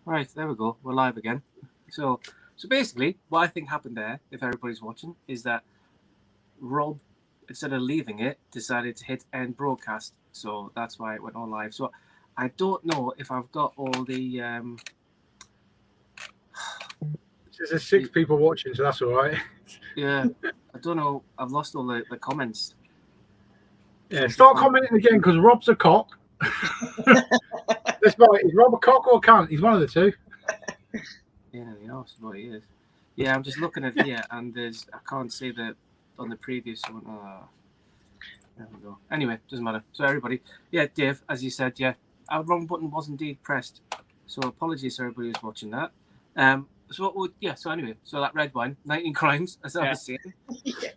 Right, there we go. We're live again. So basically, what I think happened there, if everybody's watching, is that Rob, instead of leaving it, decided to hit end broadcast. So that's why it went on live. So I don't know if I've got all the. There's 6 people watching, so that's all right. Yeah, I don't know. I've lost all the comments. Yeah, start commenting again because Rob's a cock. Let's buy it. Is Rob a cock or a cunt? He's one of the two. Yeah, anything else? What he is. Yeah, I'm just looking at here, and I can't see that on the previous one. There we go. Anyway, doesn't matter. So everybody, yeah, Dave, as you said, yeah, our wrong button was indeed pressed. So apologies to everybody who's watching that. So what would so anyway, so that red wine, 19 Crimes, as I was saying. Give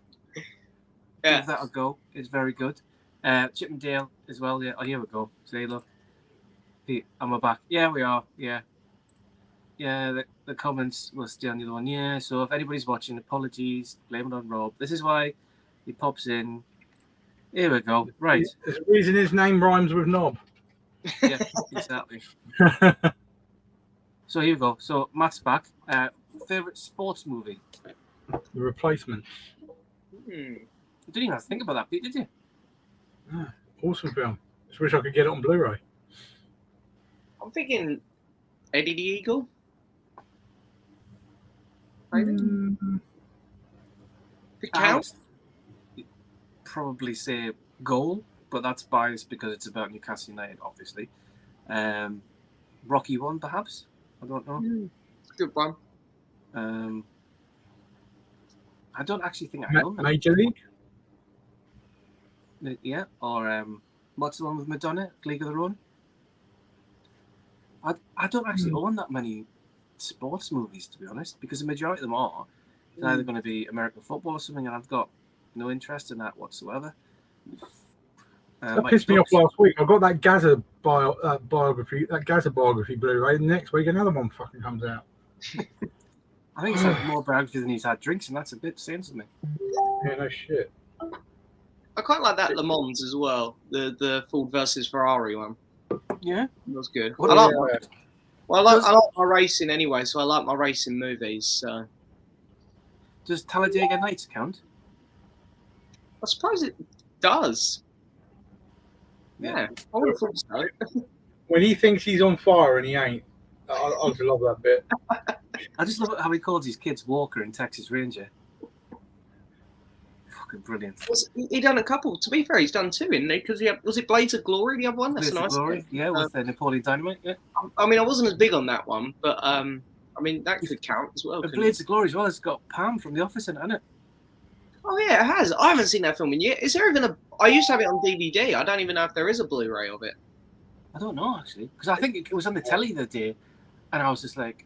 that a go. It's very good. Chip and Dale as well. Yeah. Oh, here we go. Say look. And we're back. Yeah, we are. Yeah. Yeah, the comments will stay on the other one. Yeah, so if anybody's watching, apologies. Blame it on Rob. This is why he pops in. Here we go. Right. There's a reason his name rhymes with knob. Yeah, exactly. So here we go. So Matt's back. Favorite sports movie? The Replacement. You didn't even have to think about that, Pete, did you? Yeah, awesome film. Just wish I could get it on Blu-ray. I'm thinking Eddie the Eagle. The count? Probably say Goal, but that's biased because it's about Newcastle United, obviously. Rocky 1, perhaps? I don't know. Good one. I don't actually think I know. Major League? Yeah, or what's the one with Madonna? League of Their Own? I don't actually own that many sports movies, to be honest, because the majority of them are either going to be American football or something, and I've got no interest in that whatsoever. That pissed me off last week. I got that Gaza biography, Blu-ray. Next week, another one fucking comes out. I think he's had more biography than he's had drinks, and that's a bit saying something. Yeah, no shit. I quite like that Le Mans as well, the Ford versus Ferrari one. Yeah, that was good. I like my racing anyway, so I like my racing movies. So. Does Talladega Nights count? I suppose it does. Yeah, I would have thought so. When he thinks he's on fire and he ain't, I just love that bit. I just love how he calls his kids Walker and Texas Ranger. Fucking brilliant. He done a couple. To be fair, he's done 2, isn't he? Because was it Blades of Glory, the other one? That's Blades nice. of Glory, yeah, with Napoleon Dynamite, yeah. I mean, I wasn't as big on that one, but I mean, that could count as well. Blades of Glory as well. It's got Pam from The Office in it, hasn't it? Oh yeah, it has. I haven't seen that film in years. Is there even I used to have it on DVD. I don't even know if there is a Blu-ray of it. I don't know actually, because I think it was on the telly the day, and I was just like,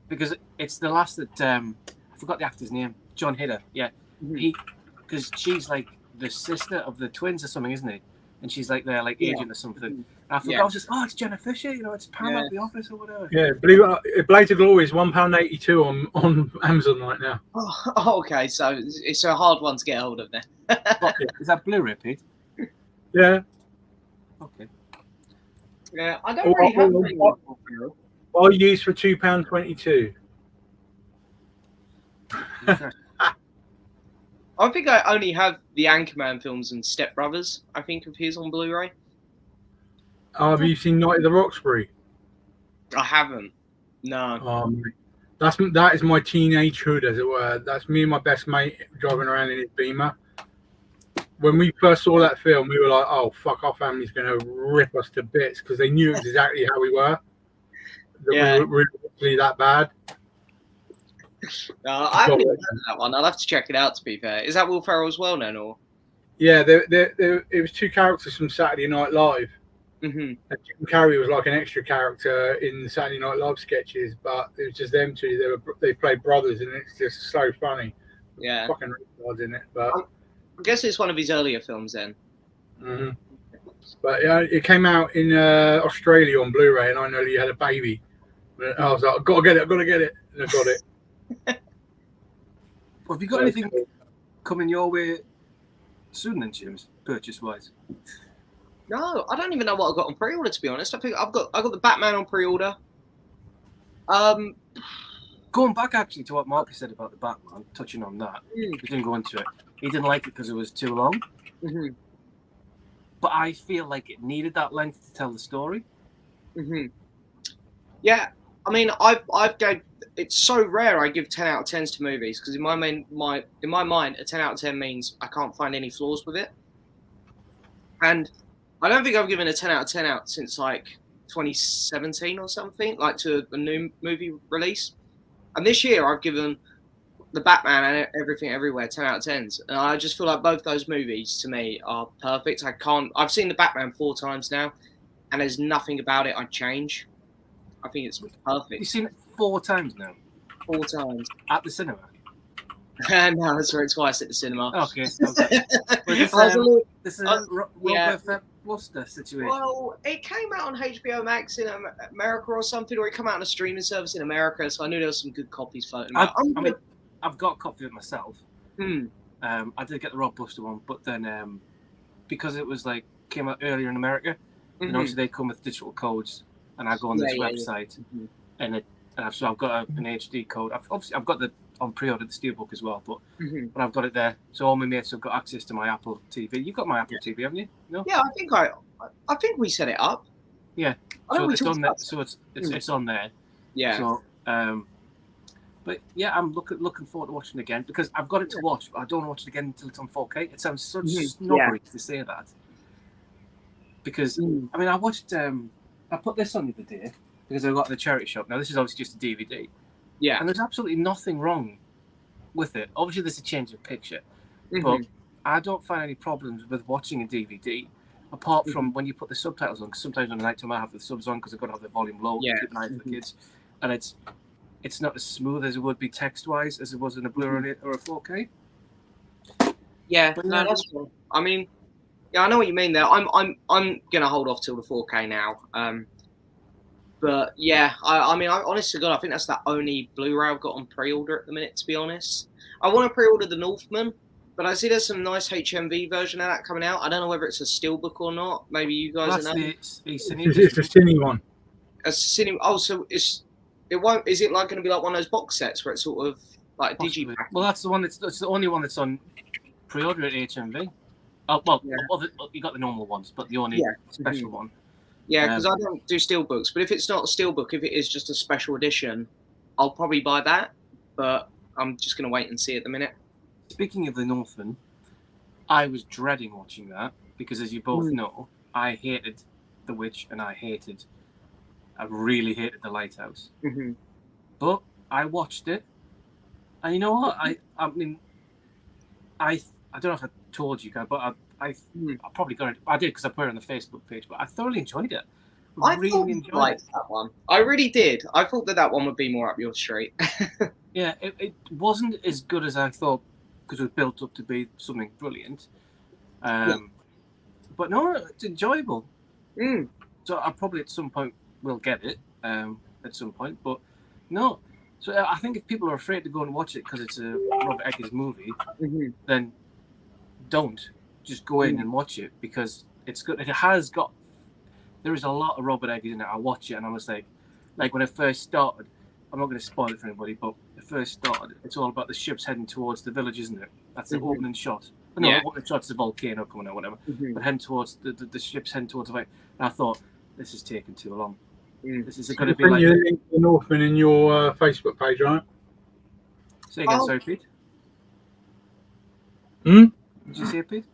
because it's the last that I forgot the actor's name, John Hitter. Yeah, because she's like the sister of the twins or something, isn't he? And she's like their agent or something. And I forgot. I was just, it's Jenna Fisher. It's Pam at The Office or whatever. Yeah, believe it, Blades of Glory is £1.82 on Amazon right now. Oh, okay, so it's a hard one to get hold of then. Is that Blu-ray, Pete? Yeah. Okay. Yeah, I don't really have any. I used for £2.22. I think I only have the Anchorman films and Step Brothers, I think, of his on Blu-ray. Have you seen Night of the Roxbury? I haven't. No. That is my teenagehood, as it were. That's me and my best mate driving around in his Beamer. When we first saw that film, we were like, "Oh fuck, our family's going to rip us to bits," because they knew exactly how we were. We were really that bad. No, I haven't even heard of that one. I'll have to check it out. To be fair, is that Will Ferrell as well then, or? Yeah, it was 2 characters from Saturday Night Live. Mm-hmm. And Jim Carrey was like an extra character in the Saturday Night Live sketches, but it was just them two. They played brothers, and it's just so funny. Yeah, fucking retards in it. But I guess it's one of his earlier films then. Mm-hmm. But yeah, it came out in Australia on Blu-ray, and I nearly had a baby. I was like, I've got to get it, and I got it. Well, have you got anything coming your way soon then, James, purchase-wise? No, I don't even know what I got on pre-order. To be honest, I think I got the Batman on pre-order. Going back actually to what Marcus said about the Batman, touching on that, we didn't go into it. He didn't like it because it was too long. Mm-hmm. But I feel like it needed that length to tell the story. Mm-hmm. Yeah, I mean, I've gave. It's so rare I give 10 out of 10s to movies because in my mind, a 10 out of 10 means I can't find any flaws with it. And I don't think I've given a 10 out of 10 out since like 2017 or something, like to a new movie release. And this year I've given the Batman and Everything Everywhere 10 out of 10s. And I just feel like both those movies to me are perfect. I've seen the Batman 4 times now, and there's nothing about it I'd change. I think it's perfect. You've seen it 4 times now? 4 times. At the cinema? No, I saw it twice at the cinema. Okay. But this is a Robert Worcester situation. Well, it came out on HBO Max in America or something, or it came out on a streaming service in America, so I knew there was some good copies floating around. I mean, I've got a copy of it myself. I did get the Rob Buster one, but then because it was like came out earlier in America, and obviously they come with digital codes, and I go on this website, and I've got an HD code. I've got the on pre-order the Steelbook as well, but I've got it there, so all my mates have got access to my Apple TV. You've got my Apple TV, haven't you? No? Yeah, I think we set it up. Yeah, so it's on there. So it's on there. Yeah. So but yeah, I'm looking forward to watching it again because I've got it to watch, but I don't want to watch it again until it's on 4K. It sounds such snobbery to say that. Because I mean, I watched. I put this on the other day because I got the charity shop. Now this is obviously just a DVD. Yeah. And there's absolutely nothing wrong with it. Obviously, there's a change of picture, but I don't find any problems with watching a DVD, apart from when you put the subtitles on. Because sometimes on the night time I have the subs on because I've got to have the volume low to keep an eye for the kids, and it's not as smooth as it would be text-wise as it was in a Blu-ray or a 4K. Yeah, but no, that's cool. I mean, yeah, I know what you mean there. I'm gonna hold off till the 4K now. But yeah, I mean, honestly, God, I think that's the only Blu-ray I've got on pre-order at the minute. To be honest, I want to pre-order the Northman, but I see there's some nice HMV version of that coming out. I don't know whether it's a steelbook or not. Maybe you guys know. It's a cine one. A cine. Oh, so it won't. Is it like going to be like one of those box sets where it's sort of like a digipack? Well, that's the one. It's the only one that's on pre-order at HMV. Oh well, you got the normal ones, but the only special one. Yeah, because I don't do steelbooks. But if it's not a steelbook, if it is just a special edition, I'll probably buy that. But I'm just going to wait and see at the minute. Speaking of the Northman, I was dreading watching that because, as you both know, I hated The Witch and I really hated The Lighthouse. But I watched it, and you know what? I mean, I don't know if I told you guys, but I probably got it. I did because I put it on the Facebook page, but I thoroughly enjoyed it. I really enjoyed that one. I really did. I thought that one would be more up your street. Yeah, it wasn't as good as I thought because it was built up to be something brilliant. But no, it's enjoyable. So I probably at some point will get it at some point, but no. So I think if people are afraid to go and watch it because it's a Robert Eggers movie, then don't. Just go in and watch it because it's good. It has got. There is a lot of Robert Eggers in it. I watch it and I was like when it first started. I'm not going to spoil it for anybody, but it first started. It's all about the ships heading towards the village, isn't it? That's the opening shot. No, the opening shot's the volcano coming out, whatever. But heading towards the ships heading towards the way. And I thought this is taking too long. This is going to be like. You link the Northman in your Facebook page, right? Say again, sorry, Pete. Did you say it, Pete?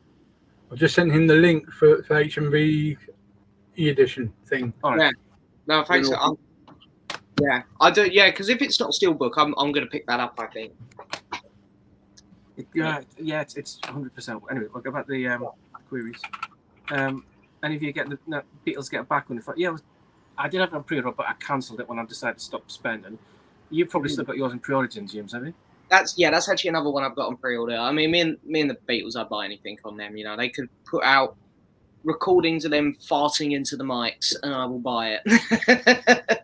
I just sent him the link for HMV e-edition thing. All right. Yeah. No, thanks. Yeah, I do. Yeah, because if it's not steelbook, I'm going to pick that up. I think. It's 100%. Anyway, look about the queries. Any of you get the Beatles get back on the front? Yeah, I did have it on pre-order, but I cancelled it when I decided to stop spending. You've probably still got yours in pre-order, James, have you? That's actually another one I've got on pre-order. I mean, me and the Beatles, I'd buy anything on them. You know, they could put out recordings of them farting into the mics, and I will buy it.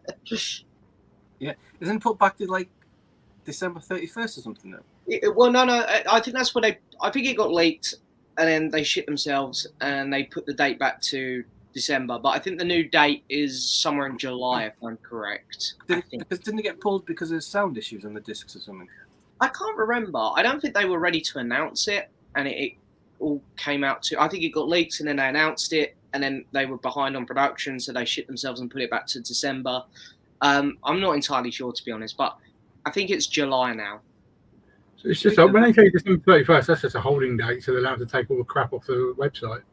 Yeah, isn't it put back to like December 31st or something now? Well, no. I think that's what I think it got leaked and then they shit themselves and they put the date back to December. But I think the new date is somewhere in July, if I'm correct. Didn't it get pulled because of sound issues on the discs or something? I can't remember. I don't think they were ready to announce it, and it all came out to. I think it got leaked, and then they announced it, and then they were behind on production, so they shit themselves and put it back to December. I'm not entirely sure, to be honest, but I think it's July now. So it's just when they say December 31st, that's just a holding date, so they're allowed to take all the crap off the website.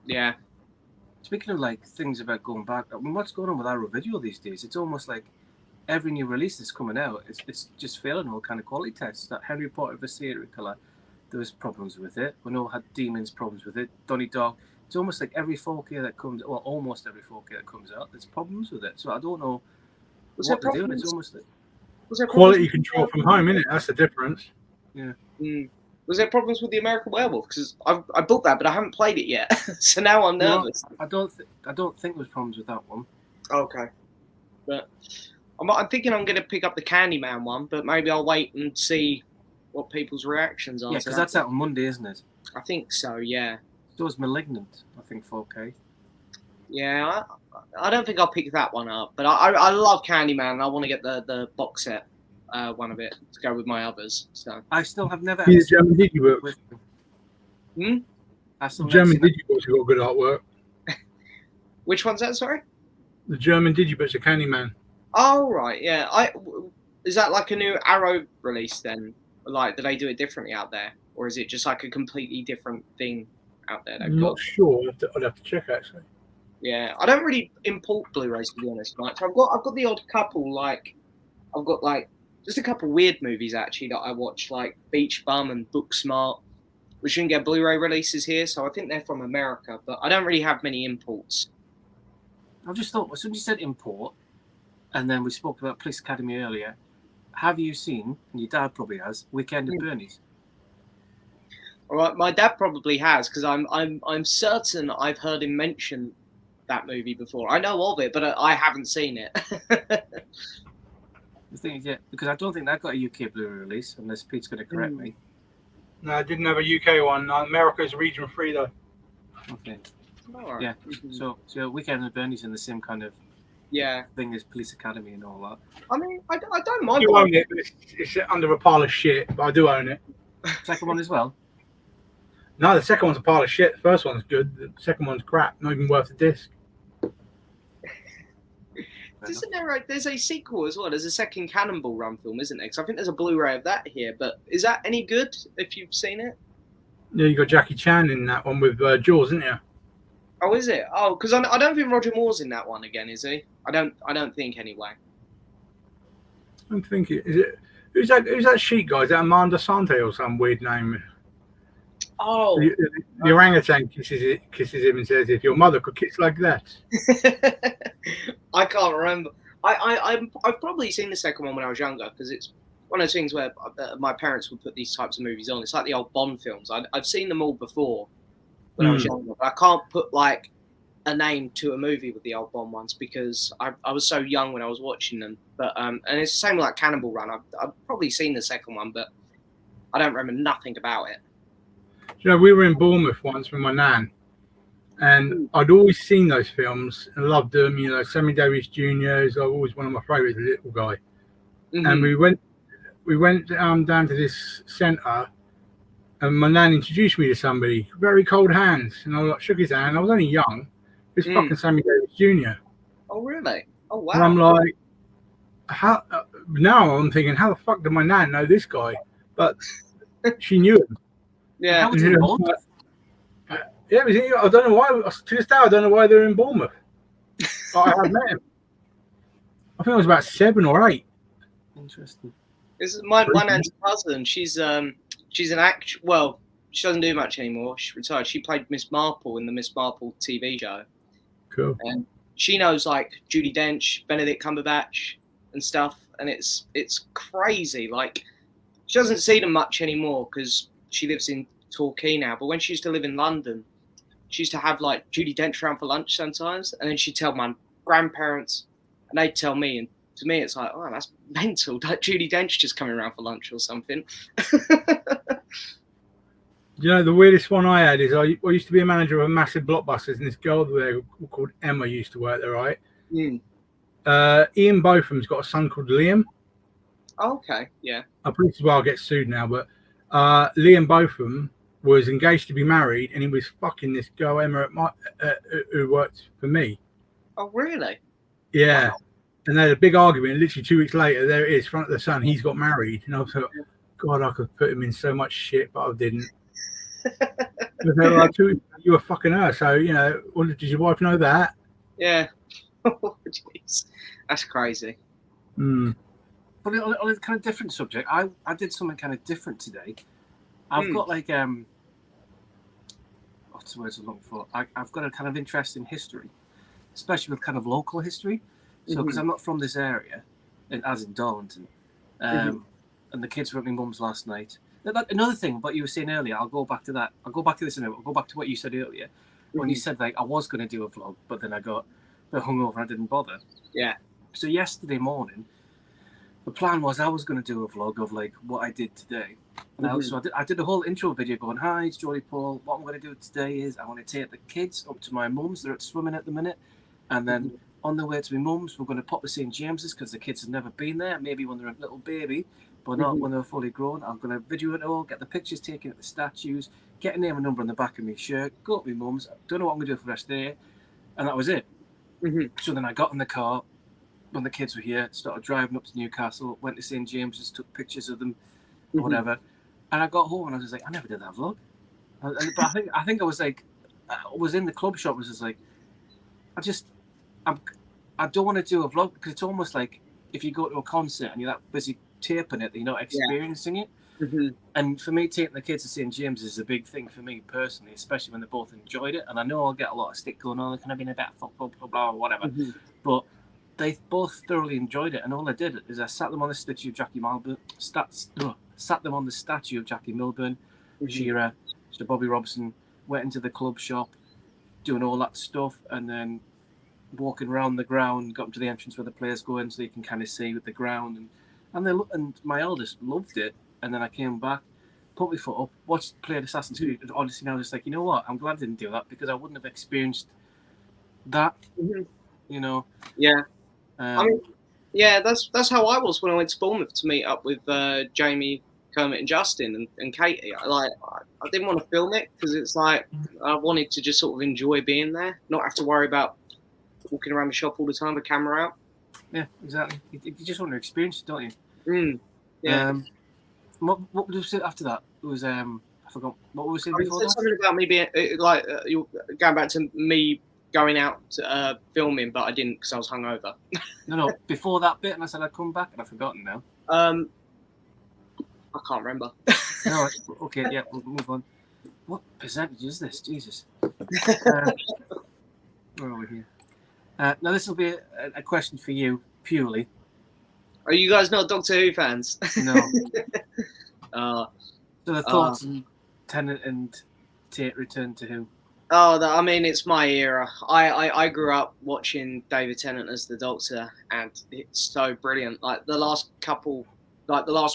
Yeah. Speaking of like things about going back, I mean, what's going on with our video these days? It's almost like every new release that's coming out, it's just failing all kind of quality tests. That Henry Potter of a serial killer, there was problems with it. We know had Demons problems with it. Donnie Dog. It's almost like every 4K that comes, well, almost every 4K that comes out, there's problems with it. So I don't know what they're doing. It's almost like quality control from home, isn't it? That's the difference. Yeah. Was there problems with the American Werewolf? Because I bought that, but I haven't played it yet, so now I'm nervous. No, I don't think there was problems with that one. Okay, but I'm thinking I'm going to pick up the Candyman one, but maybe I'll wait and see what people's reactions are. Yeah, because that's out on Monday, isn't it? I think so. Yeah. So is Malignant. I think 4K. Yeah, I don't think I'll pick that one up, but I love Candyman. And I want to get the box set. One of it to go with my others. So I still have never. The German digibooks. German digibooks have got good artwork. Which one's that? Sorry. The German digibooks of Candyman. Oh right, yeah. Is that like a new Arrow release then? Like, do they do it differently out there, or is it just like a completely different thing out there? I'm not sure. I'd have to check actually. Yeah, I don't really import Blu-rays, to be honest. Right, so I've got the odd couple. Like, I've got like. Just a couple weird movies actually that I watched, like Beach Bum and Booksmart, which didn't get Blu-ray releases here, so I think they're from America. But I don't really have many imports. I just thought, as soon as you said import, and then we spoke about Police Academy earlier, have you seen? And your dad probably has. Weekend at Bernie's. All right, my dad probably has because I'm certain I've heard him mention that movie before. I know of it, but I haven't seen it. The thing is, yeah, because I don't think that got a UK Blu-ray release, unless Pete's going to correct me. No, I didn't have a UK one. America's region 3 though. Okay. Right. Yeah. So Weekend at Bernie's in the same kind of thing as Police Academy and all that. I mean, I don't mind. You own it, but it's under a pile of shit. But I do own it. Second one as well. No, the second one's a pile of shit. The first one's good. The second one's crap. Not even worth the disc. Isn't there there's a sequel as well? There's a second Cannonball Run film, isn't there? Because I think there's a Blu-ray of that here. But is that any good if you've seen it? Yeah, you got Jackie Chan in that one with Jaws, isn't you? Oh, is it? Oh, because I don't think Roger Moore's in that one again, is he? I don't think anyway. I'm thinking, is it? Who's that sheep guy? Is that Amanda Sante or some weird name? Oh, the orangutan kisses him and says, "If your mother could kiss like that." I can't remember. I've probably seen the second one when I was younger because it's one of those things where my parents would put these types of movies on. It's like the old Bond films. I've seen them all before when I was younger, but I can't put like a name to a movie with the old Bond ones because I was so young when I was watching them. But and it's the same like Cannonball Run. I've probably seen the second one, but I don't remember nothing about it. You know, we were in Bournemouth once with my nan, and I'd always seen those films and loved them. You know, Sammy Davis Jr. is always one of my favourites, the little guy. Mm-hmm. And we went down to this centre, and my nan introduced me to somebody, very cold hands, and I shook his hand. I was only young. It's fucking Sammy Davis Jr. Oh really? Oh wow. And I'm like, how? Now I'm thinking, how the fuck did my nan know this guy? But she knew him. Yeah. How was it involved? Yeah, I don't know why. To this day, I don't know why they're in Bournemouth. But I have met him. I think I was about 7 or 8. Interesting. This is my nan's cousin. She's an act. Well, she doesn't do much anymore. She retired. She played Miss Marple in the Miss Marple TV show. Cool. And she knows like Judi Dench, Benedict Cumberbatch, and stuff. And it's crazy. Like she doesn't see them much anymore because she lives in Torquay now. But when she used to live in London, she used to have like Judi Dench around for lunch sometimes, and then she'd tell my grandparents, and they'd tell me. And to me, it's like, oh, that's mental. That Judi Dench just coming around for lunch or something. You know, the weirdest one I had is I used to be a manager of a massive blockbusters, and this girl there called Emma used to work there, right? Mm. Ian Botham's got a son called Liam. Oh, okay, yeah. I'm pretty sure I'll get sued now, but Liam Botham was engaged to be married, and he was fucking this girl Emma who worked for me. Oh, really? Yeah. Wow. And they had a big argument. And literally 2 weeks later, there it is, front of the sun. He's got married, and I was like, God, I could put him in so much shit, but I didn't. Like, you were fucking her, so you know. Well, did your wife know that? Yeah. Jeez, that's crazy. Mm. But on a kind of different subject, I did something kind of different today. I've got like what's the words I'm looking for? I've got a kind of interest in history, especially with kind of local history. So because I'm not from this area, as in Darlington, and the kids were at my mum's last night. Another thing, what you were saying earlier, I'll go back to that. I'll go back to this in a minute. I'll go back to what you said earlier when you said like I was going to do a vlog, but then I got a bit hungover and I didn't bother. Yeah. So yesterday morning, the plan was I was going to do a vlog of like what I did today. And so I did a whole intro video going, "Hi, it's Jolly Paul. What I'm going to do today is I want to take the kids up to my mum's. They're at swimming at the minute, and then on the way to my mum's, we're going to pop to St James's because the kids have never been there. Maybe when they're a little baby, but not when they're fully grown. I'm going to video it all, get the pictures taken at the statues, get a name and number on the back of my shirt, go to my mum's. Don't know what I'm going to do for the rest of the day, and that was it. So then I got in the car when the kids were here, started driving up to Newcastle, went to St James's, took pictures of them, or whatever. And I got home and I was like, I never did that vlog. But I think I was like, I was in the club shop. I was just like, I don't want to do a vlog because it's almost like if you go to a concert and you're that busy taping it that you're not experiencing it. And for me, taking the kids to St James is a big thing for me personally, especially when they both enjoyed it. And I know I'll get a lot of stick going on. They're kind of being a bit blah blah blah or whatever, but they both thoroughly enjoyed it. And all I did is I sat them on the statue of Jackie Milburn, sat them on the statue of Jackie Milburn, Shearer, Mr. Bobby Robson, went into the club shop, doing all that stuff, and then walking around the ground, got to the entrance where the players go in so you can kind of see with the ground. And my eldest loved it. And then I came back, put my foot up, played Assassin's Creed. Honestly, now just like, you know what? I'm glad I didn't do that because I wouldn't have experienced that. You know. Yeah. I mean, yeah, that's how I was when I went to Bournemouth to meet up with Jamie, Kermit, and Justin and Katie. I didn't want to film it because it's like I wanted to just sort of enjoy being there, not have to worry about walking around the shop all the time with a camera out. Yeah, exactly. You just want to experience it, don't you? Yeah. What was it after that? It was I forgot. What was it before that? Something about me being like you're going back to me going out filming, but I didn't because I was hungover. No, before that bit, and I said I'd come back, and I've forgotten now. I can't remember. No, okay, yeah, we'll move on. What percentage is this? Jesus. Where are we here? Now this will be a question for you purely. Are you guys not Doctor Who fans? No. So the thoughts on Tennant and Tate Return to Who? I mean, it's my era. I grew up watching David Tennant as the Doctor, and it's so brilliant. Like the last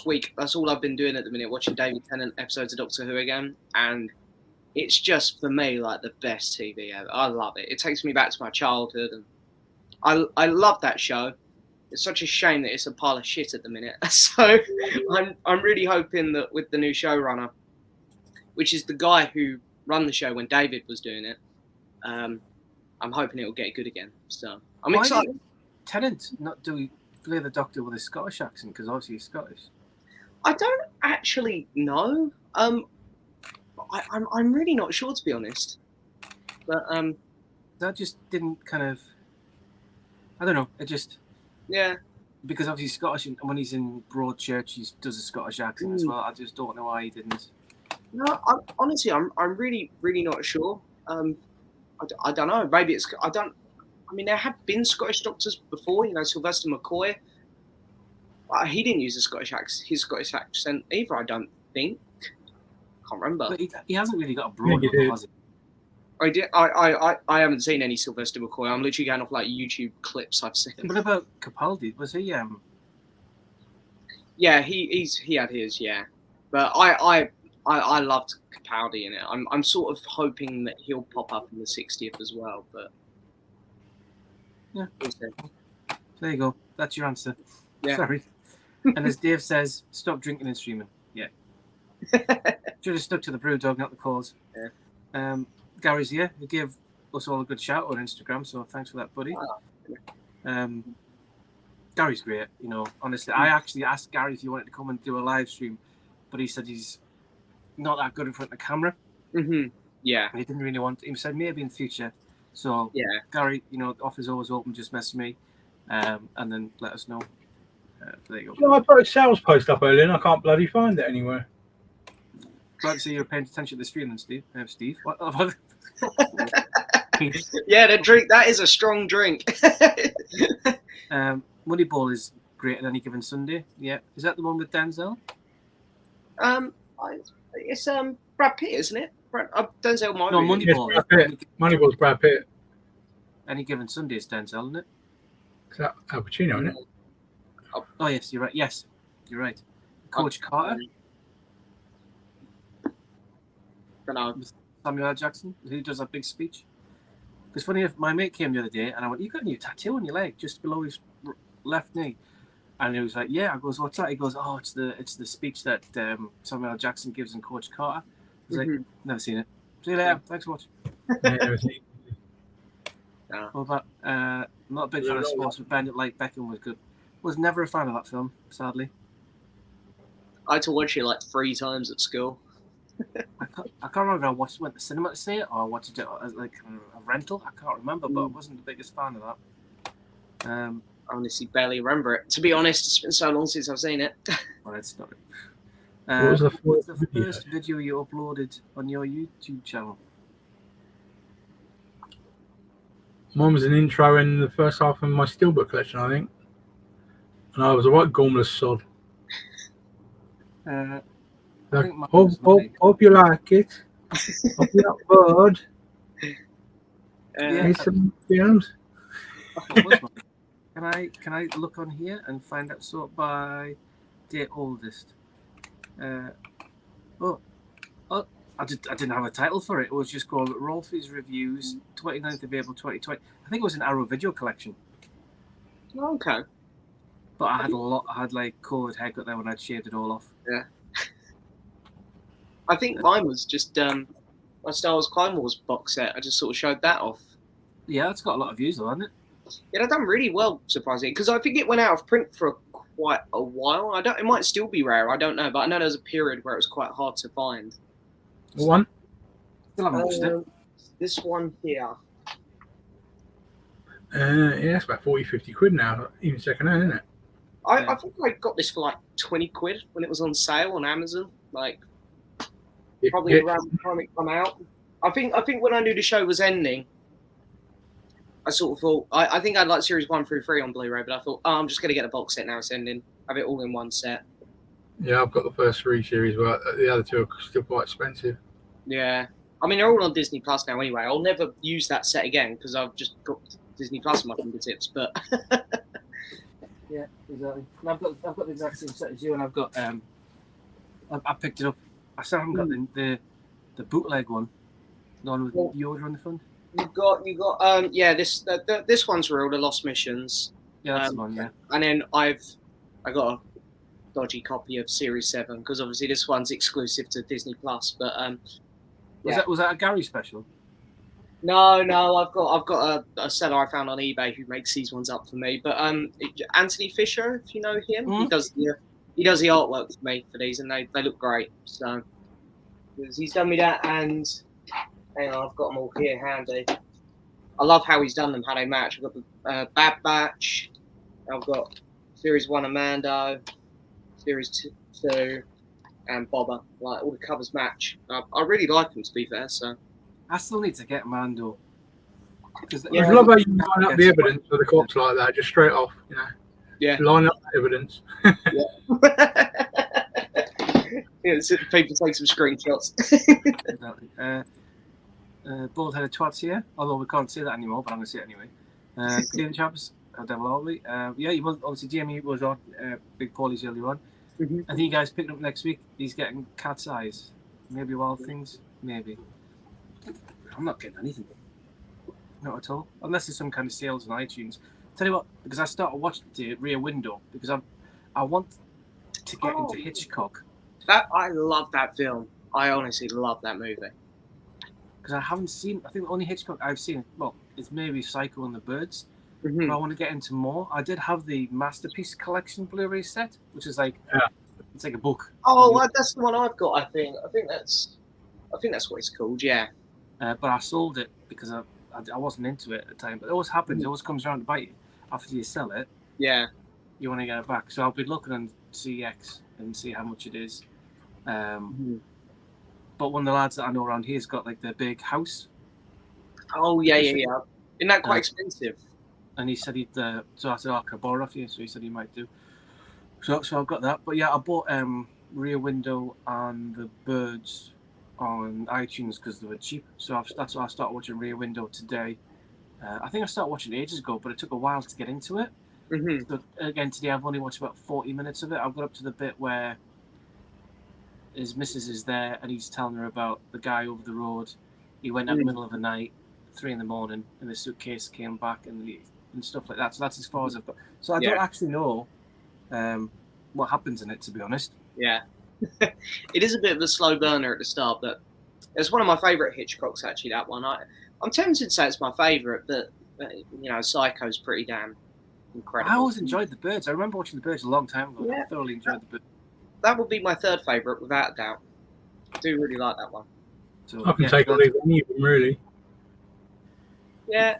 week, that's all I've been doing at the minute, watching David Tennant episodes of Doctor Who again, and it's just for me like the best TV ever. I love it. It takes me back to my childhood, and I love that show. It's such a shame that it's a pile of shit at the minute. So I'm really hoping that with the new showrunner, which is the guy who run the show when David was doing it, I'm hoping it will get good again. So I'm excited. Tennant not play the Doctor with a Scottish accent because obviously he's Scottish. I don't actually know. I'm really not sure, to be honest. But that just didn't kind of. I don't know. It just. Yeah. Because obviously he's Scottish, and when he's in Broadchurch, he does a Scottish accent as well. I just don't know why he didn't. No, honestly, I'm really, really not sure. I don't know. Maybe it's. I mean, there have been Scottish doctors before. You know, Sylvester McCoy. He didn't use his Scottish accent either. I don't think. Can't remember. But he hasn't really got a broad one, has he? I did. I haven't seen any Sylvester McCoy. I'm literally going off like YouTube clips I've seen. What about Capaldi? Was he? Yeah, he had his. Yeah, but I I loved Capaldi in it. I'm sort of hoping that he'll pop up in the 60th as well, but Yeah. we'll see. There you go. That's your answer. Yeah. Sorry. And as Dave says, stop drinking and streaming. Yeah. Should have stuck to the brew dog, not the cause. Yeah. Gary's here. He gave us all a good shout on Instagram, so thanks for that, buddy. Wow. Gary's great, you know, honestly. I actually asked Gary if he wanted to come and do a live stream, but he said he's not that good in front of the camera. Mm-hmm. Yeah. And he didn't really want to. He said maybe in the future. So, Yeah. Gary, you know, offer's always open. Just message me and then let us know. There you go. You know, I put a sales post up earlier and I can't bloody find it anywhere. Glad to see you're paying attention to the stream then, Steve. Steve? What? Yeah, the drink, that is a strong drink. Moneyball is great on any given Sunday. Yeah. Is that the one with Denzel? It's Brad Pitt, isn't it? Denzel might No, be. Moneyball. Yes, Brad Pitt. Moneyball's Brad Pitt. Any given Sunday is Denzel, isn't it? Is that Al Pacino, isn't it? Oh, yes, you're right. Yes, you're right. Coach Carter. Don't know. Samuel L. Jackson, who does that big speech. Because funny enough, my mate came the other day and I went, "You got a new tattoo on your leg, just below his left knee." And he was like, "Yeah." I goes, "What's that?" He goes, "Oh, it's the speech that Samuel L. Jackson gives in Coach Carter." I was like, "Never seen it." See you later. Thanks for watching. What about not a big fan of sports, but Bend It Like Beckham was good. Was never a fan of that film, sadly. I had to watch it like 3 times at school. I can't remember if I went to the cinema to see it or I watched it as like a rental. I can't remember, but I wasn't the biggest fan of that. I honestly barely remember it. To be honest, it's been so long since I've seen it. Well, it's not. What was the what's the first video you uploaded on your YouTube channel? Mine was an intro in the first half of my Steelbook collection, I think. And I was a right gormless sod. Like, hope you like it. Hope you're not bored. Need some films. Can I look on here and find out sort by date oldest? I didn't have a title for it. It was just called Rolfie's Reviews, 29th of April 2020. I think it was an Arrow video collection. Okay. But I had like COVID haircut there when I'd shaved it all off. Yeah. I think mine was just my Star Wars Clone Wars box set. I just sort of showed that off. Yeah, it's got a lot of views though, hasn't it? Yeah, they've done really well, surprisingly, because I think it went out of print for quite a while. It might still be rare. I don't know, but I know there was a period where it was quite hard to find. What one? Still haven't watched it. This one here. Yeah, it's about 40-50 quid now, even second hand, isn't it? I think I got this for like 20 quid when it was on sale on Amazon. Like probably around the time it come out. I think when I knew the show was ending, I sort of thought I think I'd like series 1 through 3 on Blu-ray, but I thought, I'm just gonna get a box set now. It's ending. Have it all in one set. Yeah, I've got the first 3 series, but the other 2 are still quite expensive. Yeah, I mean they're all on Disney Plus now anyway. I'll never use that set again because I've just got Disney Plus on my fingertips. But yeah, exactly. And I've got the exact same set as you, and I've got I picked it up. I still haven't got the bootleg one, the one with Yoda on the front. You got this one's real, the Lost Missions. Yeah, that's the one. Yeah, and then I got a dodgy copy of Series 7 because obviously this one's exclusive to Disney Plus. But was that a Gary special? No, I've got a seller I found on eBay who makes these ones up for me. But Anthony Fisher, if you know him, he does the artwork for me for these, and they look great. So he's done me that, and hang on, I've got them all here handy. I love how he's done them, how they match. I've got the Bad Batch. I've got Series 1 Amando, Series 2, and Boba. Like all the covers match. I really like them, to be fair. So. I still need to get Mando. I love how you line up the evidence for the cops like that, just straight off, you know. Yeah. Line up the evidence. Yeah, people take some screenshots. Exactly. Bald-headed twats here, although we can't say that anymore, but I'm going to say it anyway. Good evening, chaps. Devil Hartley. Yeah, he was, obviously Jamie was on Big Paulie's earlier on. I think you guys picked up next week. He's getting Cat's Eyes. maybe Wild Things, maybe. I'm not getting anything. Not at all. Unless there's some kind of sales on iTunes. Tell you what, because I started watching the Rear Window because I want to get into Hitchcock. I love that film. I honestly love that movie. Because I haven't seen. I think the only Hitchcock I've seen, well, it's maybe Psycho and the Birds. Mhm. But I want to get into more. I did have the Masterpiece Collection Blu-ray set, which is like, it's like a book. Oh, well, that's the one I've got. I think that's what it's called. Yeah. But I sold it because I wasn't into it at the time. But it always happens. It always comes around to bite you. After you sell it, Yeah. you want to get it back. So I'll be looking on CX and see how much it is. But one of the lads that I know around here's got like the big house. Oh yeah. Isn't that quite expensive? And he said so I said, I could borrow off you. So he said he might do. So I've got that. But yeah, I bought Rear Window and the Birds on iTunes because they were cheap. So that's why I started watching Rear Window today. I think I started watching it ages ago, but it took a while to get into it. Mm-hmm. So again, today I've only watched about 40 minutes of it. I've got up to the bit where his missus is there and he's telling her about the guy over the road. He went out in the middle of the night, 3 a.m, and the suitcase came back and stuff like that. So that's as far as I've got. So I don't actually know what happens in it, to be honest. Yeah. It is a bit of a slow burner at the start, but it's one of my favourite Hitchcocks, actually, that one. I'm tempted to say it's my favourite, but Psycho's pretty damn incredible. I always enjoyed The Birds. I remember watching The Birds a long time ago. Yeah. I thoroughly enjoyed The Birds. That would be my third favourite, without a doubt. I do really like that one. So, I can take or leave any of them, really. Yeah.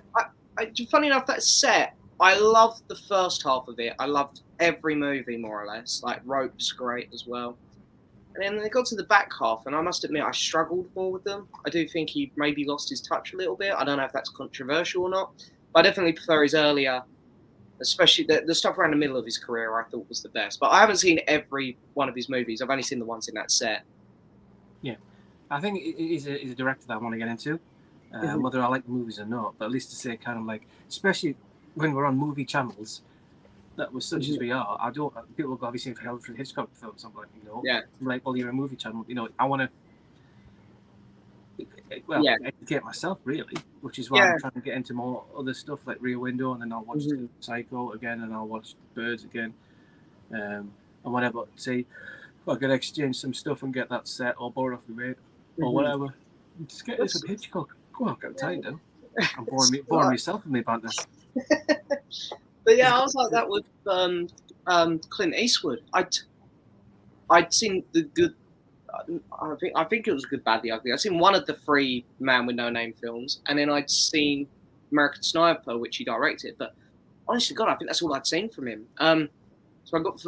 Funny enough, that set, I loved the first half of it. I loved every movie, more or less. Like, Rope's great as well. And then they got to the back half, and I must admit, I struggled more with them. I do think he maybe lost his touch a little bit. I don't know if that's controversial or not. But I definitely prefer his earlier, especially the stuff around the middle of his career, I thought was the best. But I haven't seen every one of his movies. I've only seen the ones in that set. Yeah. I think he's a director that I want to get into. Whether I like movies or not, but at least to say kind of like, especially when we're on movie channels, that was such as we are. People go, have you seen Alfred Hitchcock films? I'm like, no. Yeah. I'm like, well, you're a movie channel. I want to, educate myself, really, which is why I'm trying to get into more other stuff like Rear Window, and then I'll watch Psycho again, and I'll watch Birds again, and whatever. See, I could exchange some stuff and get that set or borrow off the mate or whatever. Just get this with Hitchcock. Go on, get tired now. I'm boring myself with me banter. But yeah, I was like that with Clint Eastwood. I'd seen the good. I think it was Good, Bad, the Ugly. I'd seen one of the 3 Man with No Name films, and then I'd seen American Sniper, which he directed. But honestly, God, I think that's all I'd seen from him. So I got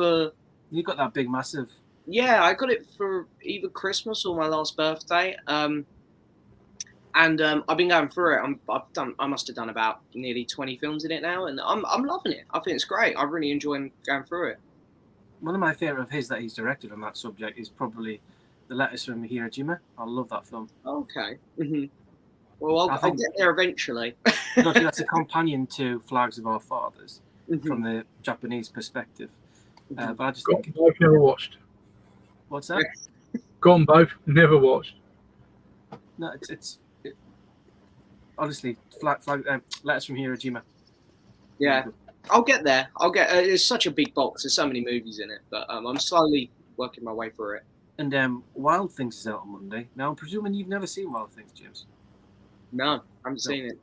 You got that big, massive. Yeah, I got it for either Christmas or my last birthday. And I've been going through it. I must have done about nearly 20 films in it now, and I'm loving it. I think it's great. I really enjoy going through it. One of my favourite of his that he's directed on that subject is probably The Letters from Hiroshima. I love that film. Okay. Mm-hmm. Well, I'll get there eventually. No, that's a companion to Flags of Our Fathers from the Japanese perspective. But I just think both never watched. What's that? Gone both, never watched. No, it's honestly, Letters from Hiroshima. Yeah, I'll get there. It's such a big box. There's so many movies in it, but I'm slowly working my way through it. And Wild Things is out on Monday. Now, I'm presuming you've never seen Wild Things, James. No, I haven't seen it.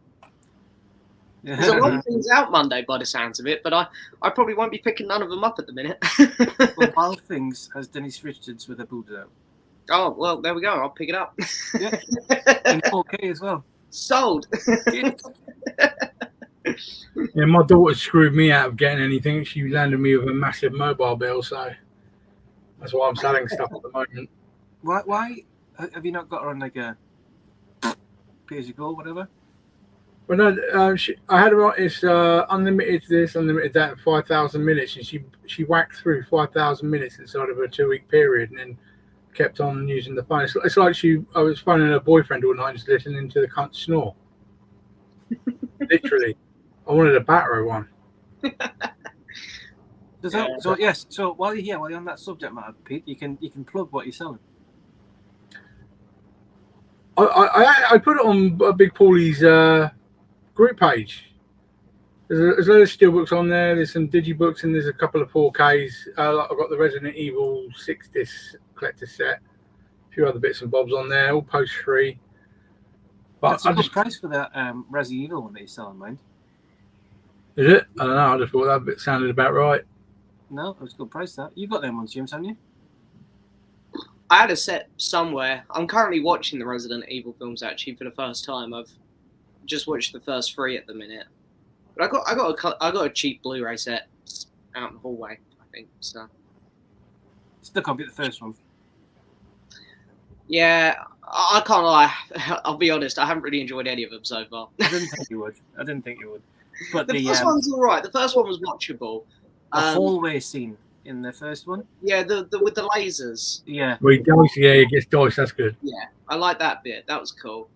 Yeah. There's a lot of things out Monday by the sounds of it, but I probably won't be picking none of them up at the minute. Well, Wild Things has Dennis Richards with a boobs out. Oh, well, there we go. I'll pick it up. Yeah. In 4K as well. Sold. Yeah, my daughter screwed me out of getting anything. She landed me with a massive mobile bill, so that's why I'm selling stuff at the moment. Why have you not got her on like a pay as you go, whatever? Well, no, I had her on. It's unlimited this, unlimited that, 5,000 minutes, and she whacked through 5,000 minutes inside of a 2-week period, and then kept on using the phone. It's like I was phoning her boyfriend all night, just listening to the cunt snore. Literally, I wanted a battery one. So while you're on that subject matter, Pete, you can plug what you're selling. I put it on Big Paulie's group page. There's a load of steelbooks on there. There's some digibooks and there's a couple of 4Ks. I've got the Resident Evil 6 disc collector set. A few other bits and bobs on there, all post free. But That's a good price for that Resident Evil one that you're selling, mind. Is it? I don't know. I just thought that bit sounded about right. No, it was a good price. That you got them ones, James, haven't you? I had a set somewhere. I'm currently watching the Resident Evil films actually for the first time. I've just watched the first 3 at the minute, but I got a cheap Blu-ray set out in the hallway, I think. So Still can't beat the first one. yeah, I can't lie. I'll be honest. I haven't really enjoyed any of them so far. I didn't think you would. But The first one's all right. The first one was watchable. the hallway scene in the first one. Yeah, the with the lasers. Yeah. Well, he dice, yeah, he gets dice. That's good. Yeah, I like that bit. That was cool.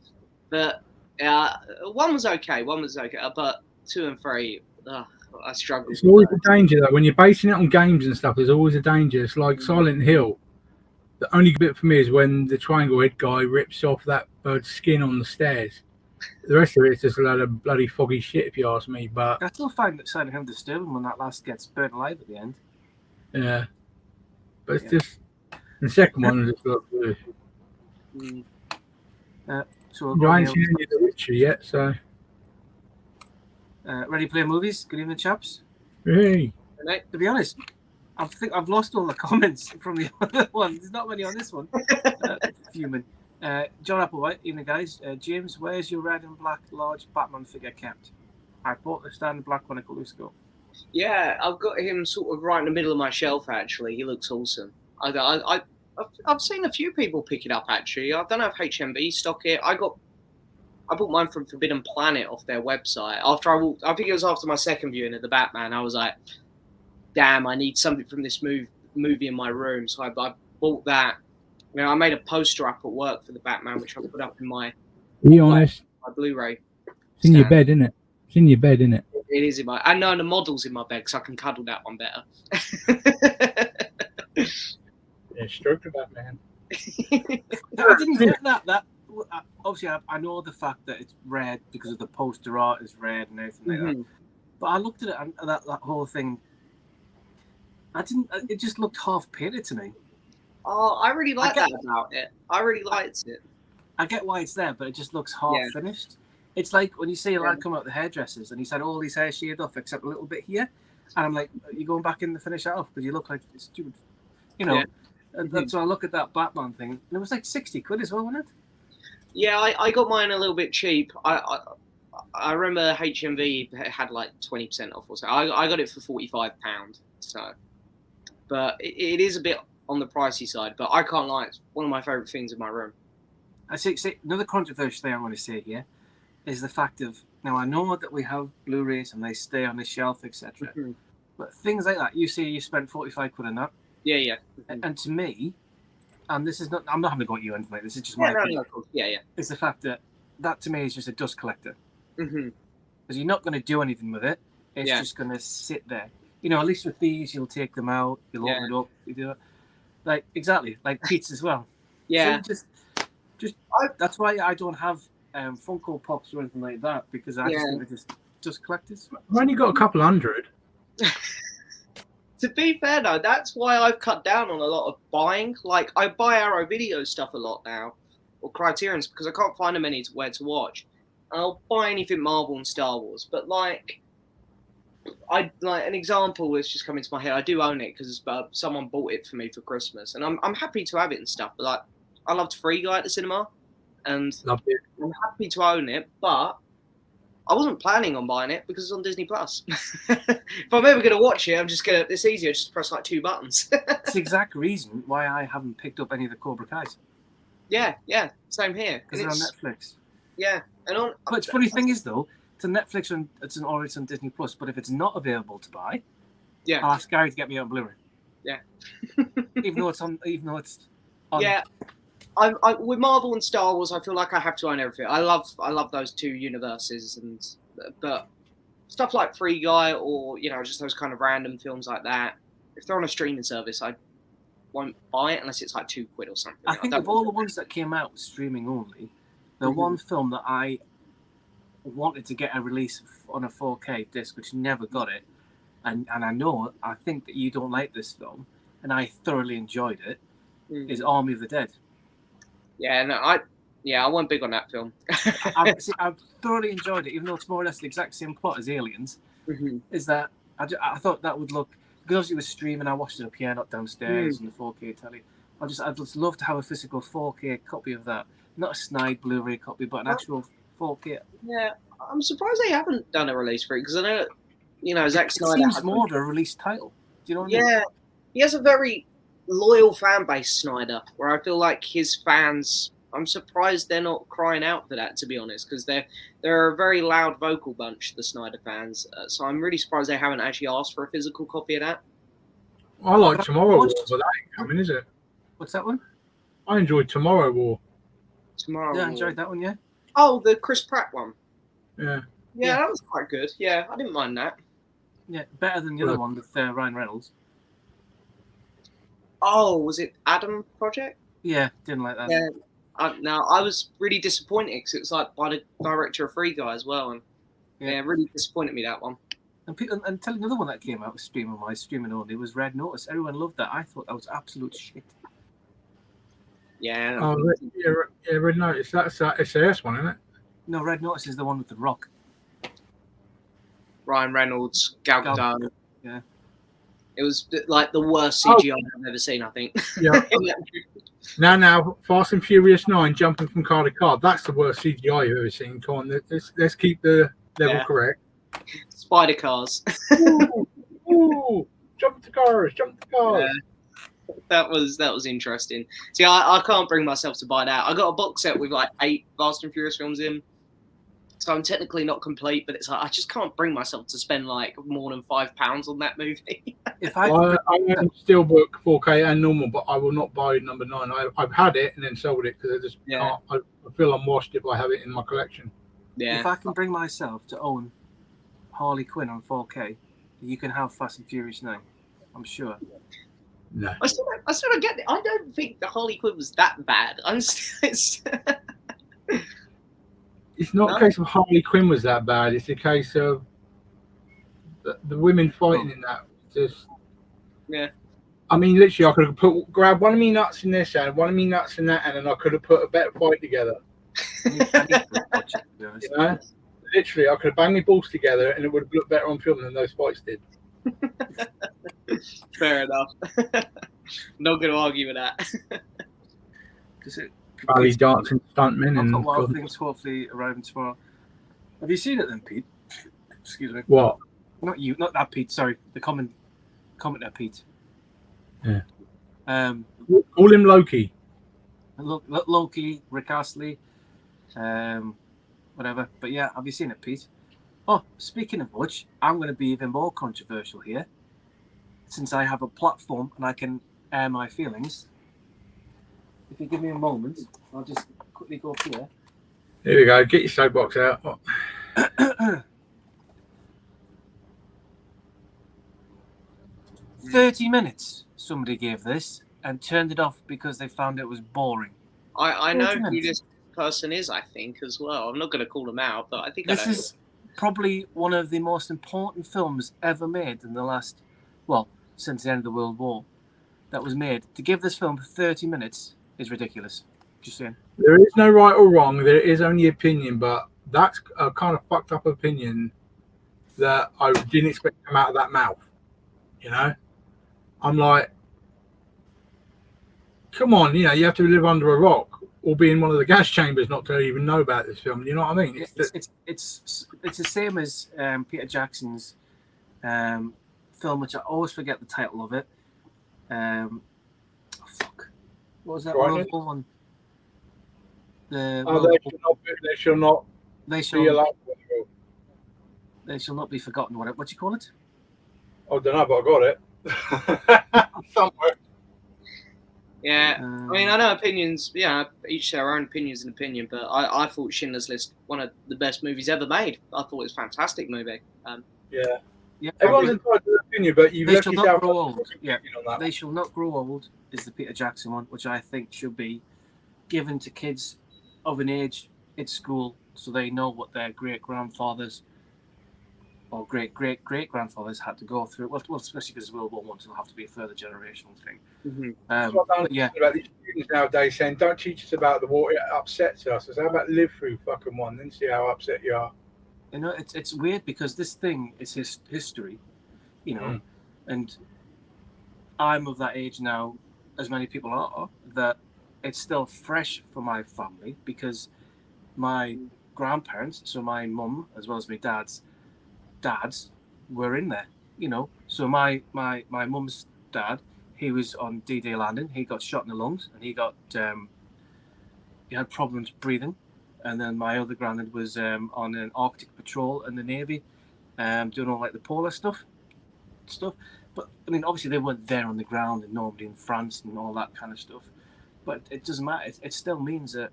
But one was okay. But 2 and 3, I struggled. It's always a danger though when you're basing it on games and stuff. There's always a danger. It's like Silent Hill. The only bit for me is when the triangle head guy rips off that bird's skin on the stairs. The rest of it's just a lot of bloody foggy shit, if you ask me. But I still find that Silent Hill disturbing when that last gets burnt alive at the end. yeah, but it's just the second one just looked good. So we'll I go ain't seen any of The Witcher yet, so ready to play movies? Good evening, chaps. hey. To be honest, I think I've lost all the comments from the other one. There's not many on this one. Fuming. John Applewhite, evening guys. James, where's your red and black large Batman figure kept? I bought the standard black one a couple weeks ago. Yeah, I've got him sort of right in the middle of my shelf. Actually, he looks awesome. I've seen a few people pick it up. Actually, I don't know if HMV stock it. I bought mine from Forbidden Planet off their website. I think it was after my second viewing of the Batman. I was like, damn, I need something from this movie in my room. So I bought that. You know, I made a poster up at work for the Batman, which I put up in my Be honest. my Blu-ray. It's in your bed, isn't it? It's in your bed, isn't it? It is in my. I know the model's in my bed because I can cuddle that one better. Yeah, stroke of that, man. I didn't get that. Obviously, I know the fact that it's red because of the poster art is red and everything like that. But I looked at it and that whole thing. It just looked half painted to me. Oh, I really like that about it. I really liked it. I get why it's there, but it just looks half finished. It's like when you see a lad come out with the hairdressers and he's had all his hair shaved off except a little bit here. And I'm like, are you going back in to finish that off? Because you look like it's stupid. You know, and so I look at that Batman thing. And it was like 60 quid as well, wasn't it? Yeah, I got mine a little bit cheap. I remember HMV had like 20% off or so. I got it for £45. So, but it is a bit on the pricey side. But I can't lie, it's one of my favourite things in my room. I see. Another controversial thing I want to say here is the fact of, now I know that we have Blu-rays and they stay on the shelf, etc. But things like that, you say you spent 45 quid on that. Yeah. And to me, and this is not, I'm not having to go at you or anything like this, it's just my opinion. Yeah. It's the fact that to me is just a dust collector. Because you're not going to do anything with it. It's just going to sit there. You know, at least with these, you'll take them out, you'll open it up, you do it. Like, exactly, like Pete's as well. Yeah. So that's why I don't have Funko Pops or anything like that, because I just think they're just collectors. I've only got a couple hundred. To be fair though, that's why I've cut down on a lot of buying. Like, I buy Arrow Video stuff a lot now, or Criterion's, because I can't find them anywhere to watch. I'll buy anything Marvel and Star Wars, but like an example is just coming to my head. I do own it because someone bought it for me for Christmas, and I'm happy to have it and stuff. But like, I loved Free Guy at the cinema, and I'm happy to own it, but I wasn't planning on buying it because it's on Disney Plus. If I'm ever going to watch it, it's easier just to press like 2 buttons. That's the exact reason why I haven't picked up any of the Cobra Kais. Yeah, same here. Because they're on Netflix. Yeah, but the funny thing is though, it's on Netflix and it's on Disney Plus. But if it's not available to buy, I'll ask Gary to get me on Blu-ray. Yeah. even though it's on. Yeah. I with Marvel and Star Wars, I feel like I have to own everything. I love those 2 universes, but stuff like Free Guy or just those kind of random films like that. If they're on a streaming service, I won't buy it unless it's like £2 or something. I think of all the ones that came out streaming only, The one film that I wanted to get a release on a 4K disc, which never got it, and I think that you don't like this film, and I thoroughly enjoyed it, is Army of the Dead. Yeah, no, I wasn't big on that film. I've thoroughly enjoyed it, even though it's more or less the exact same plot as Aliens. Is that I thought that would look, because obviously it was streaming, I watched it up here, not downstairs in the 4K telly. I'd just love to have a physical 4K copy of that, not a snide Blu-ray copy, but an actual 4K. Yeah, I'm surprised they haven't done a release for it, because I know, Zack Snyder. It seems more of a release title. Do you know what I mean? Yeah, he has a very loyal fan base, Snyder, where I feel like his fans, I'm surprised they're not crying out for that, to be honest, because they're a very loud vocal bunch, the Snyder fans. So I'm really surprised they haven't actually asked for a physical copy of that. I like Tomorrow War, but that ain't coming, is it? What's that one? I enjoyed Tomorrow War. Yeah, I enjoyed that one, yeah. Oh, the Chris Pratt one. Yeah. Yeah, that was quite good. Yeah, I didn't mind that. Yeah, better than the other one with Ryan Reynolds. Oh, was it Adam Project? Yeah, didn't like that. Yeah. I was really disappointed because it was like by the director of Free Guy as well, and yeah, really disappointed me, that one. And tell another one that came out streaming only, was Red Notice. Everyone loved that. I thought that was absolute shit. Yeah. Red Notice. That's that SAS one, isn't it? No, Red Notice is the one with The Rock. Ryan Reynolds, Gal Gadot. Yeah. It was like the worst CGI I've ever seen, I think. Yeah. Now, Fast and Furious 9 jumping from car to car. That's the worst CGI you've ever seen. Come on, let's keep the level correct. Spider cars. Ooh, jump the cars. Yeah. That was interesting. See, I can't bring myself to buy that. I got a box set with like 8 Fast and Furious films in. So I'm technically not complete, but it's like I just can't bring myself to spend like more than £5 on that movie. I own Steelbook 4K and normal, but I will not buy number 9. I've had it and then sold it because I just can't. I feel I'm washed if I have it in my collection. Yeah. If I can bring myself to own Harley Quinn on 4K, you can have Fast and Furious 9. I'm sure. No. I still don't get it. I don't think the Harley Quinn was that bad. It's not a case of Harley Quinn was that bad. It's a case of the women fighting in that. Just, I mean, literally, I could have grabbed one of me nuts in this hand, one of me nuts in that hand, and I could have put a better fight together. Literally, I could have banged my balls together, and it would have looked better on film than those fights did. Fair enough. Not going to argue with that. Ballet dancing stuntmen and God. Things hopefully arriving tomorrow. Have you seen it then, Pete? Excuse me. What? Not you, not that Pete. Sorry, the commenter Pete. Yeah. Call him Loki. Loki, Rick Astley, whatever. But yeah, have you seen it, Pete? Oh, speaking of which, I'm going to be even more controversial here, since I have a platform and I can air my feelings. If you give me a moment, I'll just quickly go up here. Here we go. Get your soapbox out. 30 minutes somebody gave this and turned it off because they found it was boring. I know who this person is, I think, as well. I'm not going to call them out, but I think this is probably one of the most important films ever made in the last, since the end of the World War, that was made. To give this film 30 minutes is ridiculous. Just saying. There is no right or wrong. There is only opinion, but that's a kind of fucked up opinion that I didn't expect to come out of that mouth. You know? I'm like, come on, you have to live under a rock or be in one of the gas chambers not to even know about this film. You know what I mean? It's the same as Peter Jackson's film, which I always forget the title of it. What was that one? They shall not be forgotten. What do you call it? I don't know, but I got it somewhere. Yeah, I mean, I know opinions. Yeah, each their own opinions and opinion. But I thought Schindler's List one of the best movies ever made. I thought it was a fantastic movie. Yeah. Everyone's entitled to an opinion, but you've left yourself. They Shall Not Grow Old is the Peter Jackson one, which I think should be given to kids of an age at school, so they know what their great grandfathers or great great great grandfathers had to go through. Well, especially because World War One, so it'll have to be a further generational thing. Mm-hmm. But yeah, about these students nowadays saying, "Don't teach us about the war; it upsets us." I said, "How about live through fucking one, then see how upset you are." you know, it's weird because this thing is history, you know, and I'm of that age now, as many people are, that it's still fresh for my family because my grandparents, so my mum as well as my dads were in there, you know. So my mum's dad, he was on D-Day landing. He got shot in the lungs and he had problems breathing. And then my other granddad was on an Arctic patrol in the Navy, doing all like the polar stuff. But I mean, obviously they weren't there on the ground in Normandy and France and all that kind of stuff. But it doesn't matter. It still means that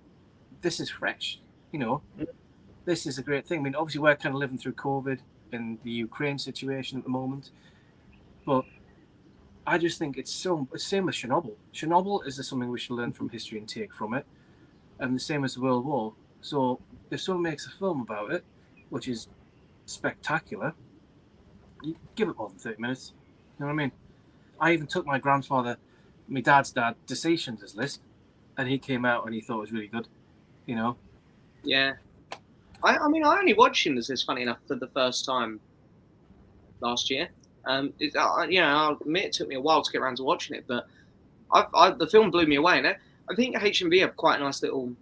this is fresh, you know. This is a great thing. I mean, obviously we're kind of living through COVID and the Ukraine situation at the moment, but I just think it's same with Chernobyl. Chernobyl is something we should learn from history and take from it, and the same as the World War. So if someone makes a film about it, which is spectacular, you give it more than 30 minutes. You know what I mean? I even took my grandfather, my dad's dad, to see Schindler's List, and he came out and he thought it was really good. You know? Yeah. I mean, I only watched Schindler's List, funny enough, for the first time last year. I'll admit it took me a while to get around to watching it, but the film blew me away. And I think HMV have quite a nice little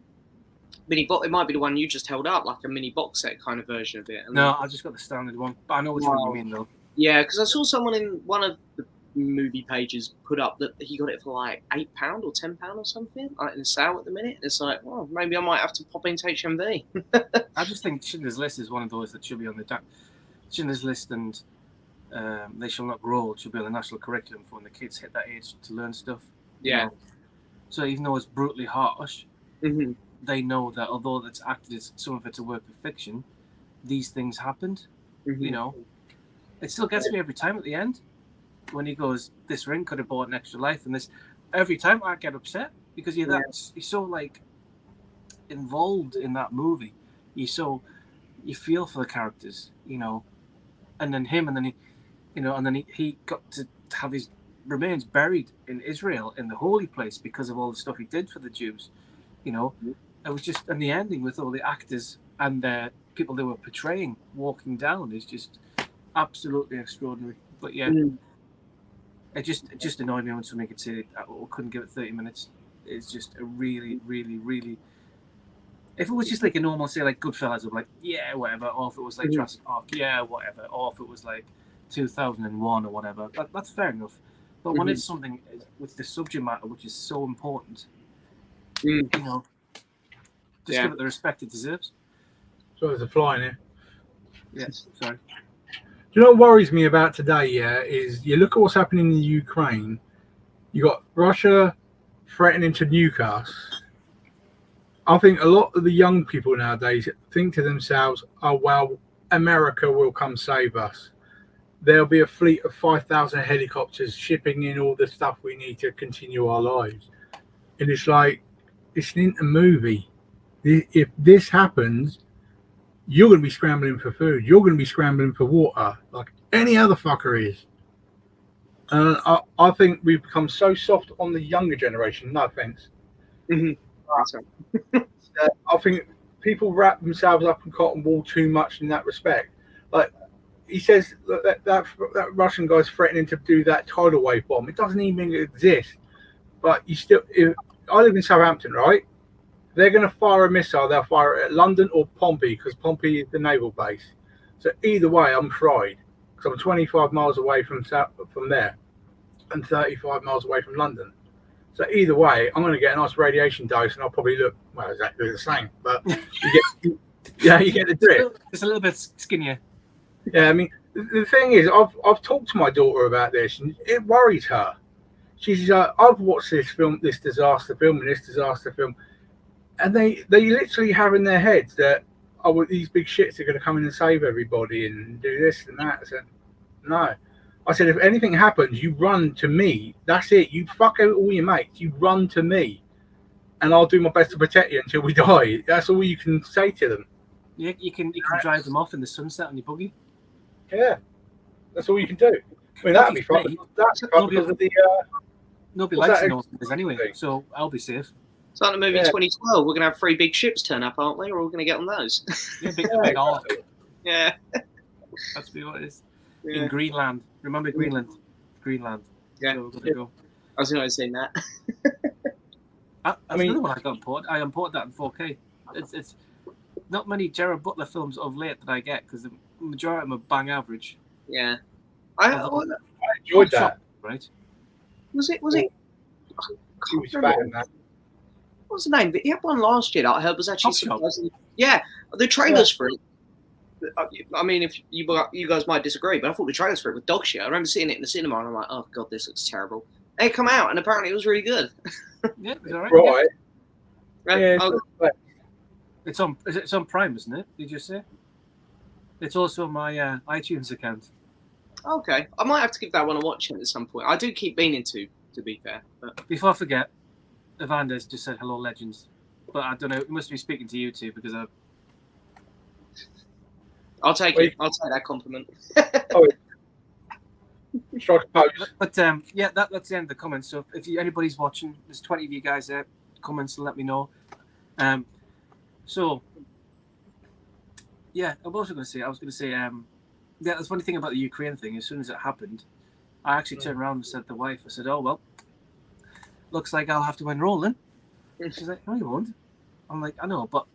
mini box. It might be the one you just held up, like a mini box set kind of version of it. No, I just got the standard one, but I know which one you mean, though. Yeah, because I saw someone in one of the movie pages put up that he got it for like £8 or £10 or something, like in a sale at the minute. It's like, well, maybe I might have to pop into HMV. I just think Schindler's List is one of those that should be on the Schindler's List and They Shall Not Grow should be on the national curriculum for when the kids hit that age to learn stuff. Yeah. You know? So even though it's brutally harsh, Mm-hmm. they know that although it's acted as some of it's a work of fiction, these things happened. Mm-hmm. You know, it still gets me every time at the end when he goes, "This ring could have bought an extra life," and this every time I get upset because you're so like involved in that movie. You feel for the characters, you know, and then him, and then he got to have his remains buried in Israel in the holy place because of all the stuff he did for the Jews. You know, it was just, and the ending with all the actors and the people they were portraying walking down is just absolutely extraordinary. But yeah, it just annoyed me when somebody could say I couldn't give it 30 minutes. It's just a really, really, really. If it was just like a normal, say like Goodfellas, I'd be like, yeah, whatever. Or if it was like Jurassic Park, yeah, whatever. Or if it was like 2001 or whatever, that's fair enough. But when it's something with the subject matter, which is so important, you know, just give it the respect it deserves. So there's a fly in here. Yes, sorry. Do you know what worries me about today? Yeah, is you look at what's happening in the Ukraine. You got Russia threatening to nuke us. I think a lot of the young people nowadays think to themselves, "Oh well, America will come save us. There'll be a fleet of 5,000 helicopters shipping in all the stuff we need to continue our lives." And it's like, it's in a movie. If this happens, you're going to be scrambling for food. You're going to be scrambling for water, like any other fucker is. And I think we've become so soft on the younger generation. No offense. I think people wrap themselves up in cotton wool too much in that respect. Like he says, that Russian guy's threatening to do that tidal wave bomb. It doesn't even exist. But I live in Southampton, right? They're going to fire a missile. They'll fire it at London or Pompey because Pompey is the naval base. So either way, I'm fried because I'm 25 miles away from there and 35 miles away from London. So either way, I'm going to get a nice radiation dose, and I'll probably look exactly the same. But you get the drift. It's a little bit skinnier. Yeah, I mean, the thing is, I've talked to my daughter about this, and it worries her. She's like, I've watched this disaster film, and this disaster film, and they literally have in their heads that these big shits are going to come in and save everybody and do this and that. I said, no. I said, if anything happens, you run to me. That's it. You fuck out all your mates. You run to me. and I'll do my best to protect you until we die. That's all you can say to them. Yeah, you can drive them off in the sunset on your buggy. Yeah, that's all you can do. I mean, that'd be fun. That'd be fun because of the. Nobody what's likes that to know this anyway, thing? so I'll be safe. It's like the movie 2012. We're gonna have 3 big ships turn up, aren't we? Or we're gonna get on those. Yeah, big arc. Yeah. That's what it is. Yeah. In Greenland. Remember Greenland? Greenland. Yeah. So we're gonna go. I was gonna say that. That's mean- another one I got imported. I imported that in 4K. It's not many Gerard Butler films of late that I get because the majority of them are bang average. Yeah. I enjoyed that. Shot, right? Was it? He was fat in that. What was the name? He had one last year that I heard was actually Top Shot. surprising. Yeah, the trailers for it. I mean, if you guys might disagree, but I thought the trailers for it were dog shit. I remember seeing it in the cinema and I'm like, oh god, this looks terrible. And it come out and apparently it was really good. Yeah, it was alright. Right. Right? Yeah. It's on Prime, isn't it? Did you say? It's also on my iTunes account. Okay, I might have to give that one a watch at some point. I do keep meaning to be fair. But Before I forget, Evander's just said hello, legends. But I don't know. He must be speaking to you two because I'll take it. I'll take that compliment. Strike a pose. But yeah, that's the end of the comments. So if anybody's watching, there's 20 of you guys there. Comments and let me know. So yeah, I was going to say, yeah, the funny thing about the Ukraine thing. As soon as it happened, I actually turned around and said to the wife, I said, "Oh well, looks like I'll have to enroll then." She's like, "No, you won't." I'm like, "I know, but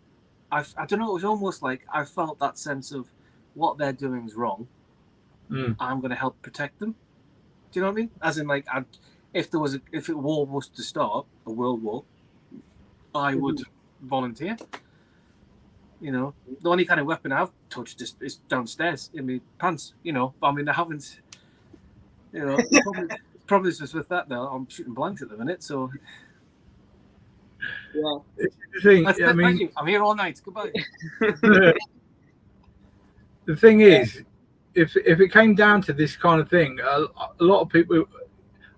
I don't know." It was almost like I felt that sense of what they're doing is wrong. I'm going to help protect them. Do you know what I mean? As in, like, if a war was to start, a world war, I would volunteer. You know, the only kind of weapon I've touched is downstairs in my pants. You know, but I mean, I haven't. You know, probably just with that though, I'm shooting blanks at the minute. So yeah, The thing, that's I it, mean, thank you. I'm here all night. Goodbye. the thing is, if it came down to this kind of thing, a lot of people,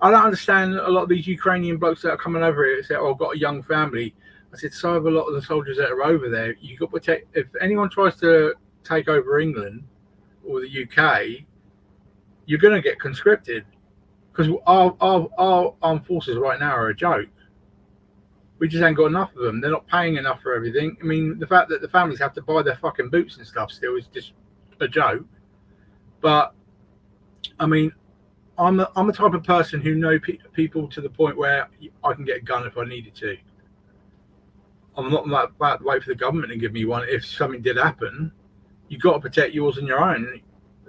I don't understand a lot of these Ukrainian blokes that are coming over here and say, "Oh, I've got a young family." I said, so have a lot of the soldiers that are over there. You got to protect. If anyone tries to take over England or the UK, you're going to get conscripted because our armed forces right now are a joke. We just ain't got enough of them. They're not paying enough for everything. I mean, the fact that the families have to buy their fucking boots and stuff still is just a joke. But I mean, I'm the type of person who know people to the point where I can get a gun if I needed to. I'm not about to wait for the government to give me one. If something did happen, you've got to protect yours on your own.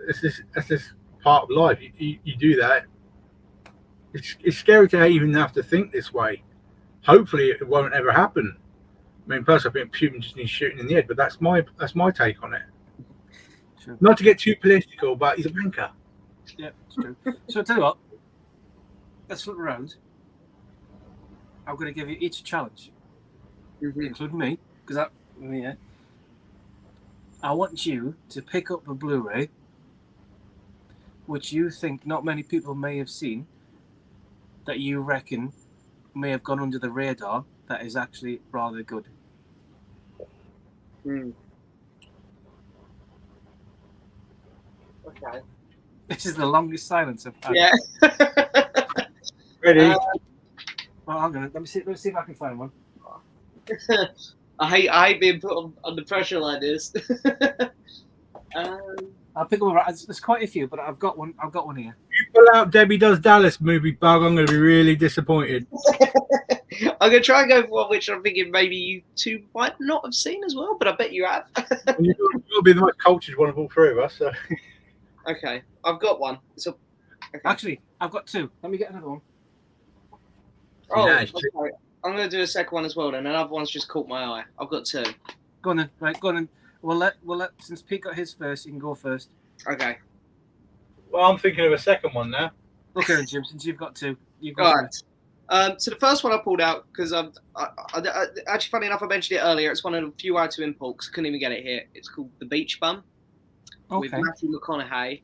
That's just part of life. You do that. It's scary to even have to think this way. Hopefully, it won't ever happen. I mean, personally, I think Putin just needs shooting in the head, but that's my take on it. Sure. Not to get too political, but he's a banker. Yeah, it's true. So I'll tell you what. Let's flip around. I'm going to give you each a challenge, including me, because I want you to pick up a Blu-ray, which you think not many people may have seen, that you reckon may have gone under the radar, that is actually rather good. Okay. This is the longest silence I've had. Yeah. Ready? Well, I'm gonna let me see if I can find one. I hate being put under pressure like this. I'll pick them up. There's quite a few, but I've got one. I've got one here. You pull out Debbie Does Dallas movie, Bug, I'm going to be really disappointed. I'm going to try and go for one which I'm thinking maybe you two might not have seen as well, but I bet you have. You'll be the most cultured one of all three of us. So. Okay, I've got one. Okay. Actually, I've got two. Let me get another one. Oh, Nice. okay. I'm going to do a second one as well then. Another one's just caught my eye. I've got two. Go on then. Right, go on then. We'll let since Pete got his first, you can go first. Okay. Well, I'm thinking of a second one now. Okay, then, Jim. Since you've got two, you've got. All right. So the first one I pulled out because I actually, funny enough, I mentioned it earlier. It's one of the few I had to import because I couldn't even get it here. It's called The Beach Bum with Okay. Matthew McConaughey.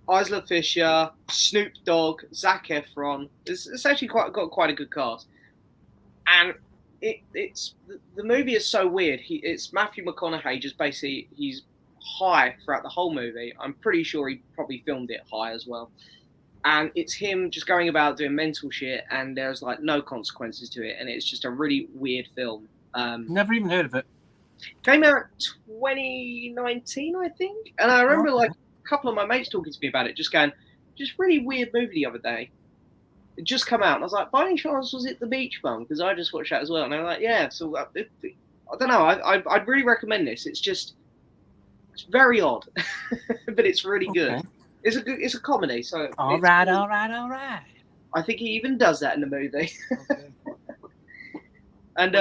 Isla Fisher, Snoop Dogg, Zac Efron. It's actually got quite a good cast, and it's the movie is so weird. It's Matthew McConaughey just basically he's high throughout the whole movie. I'm pretty sure he probably filmed it high as well, and it's him just going about doing mental shit, and there's like no consequences to it, and it's just a really weird film. Never even heard of it. Came out in 2019, I think, and I remember like a couple of my mates talking to me about it, just going, just really weird movie the other day. It just come out, and I was like, by any chance was it The Beach Bum? Because I just watched that as well, and they were like, yeah. So I don't know. I'd really recommend this. It's very odd, but it's really good. Okay. It's a comedy. So All right. I think he even does that in the movie. Okay. And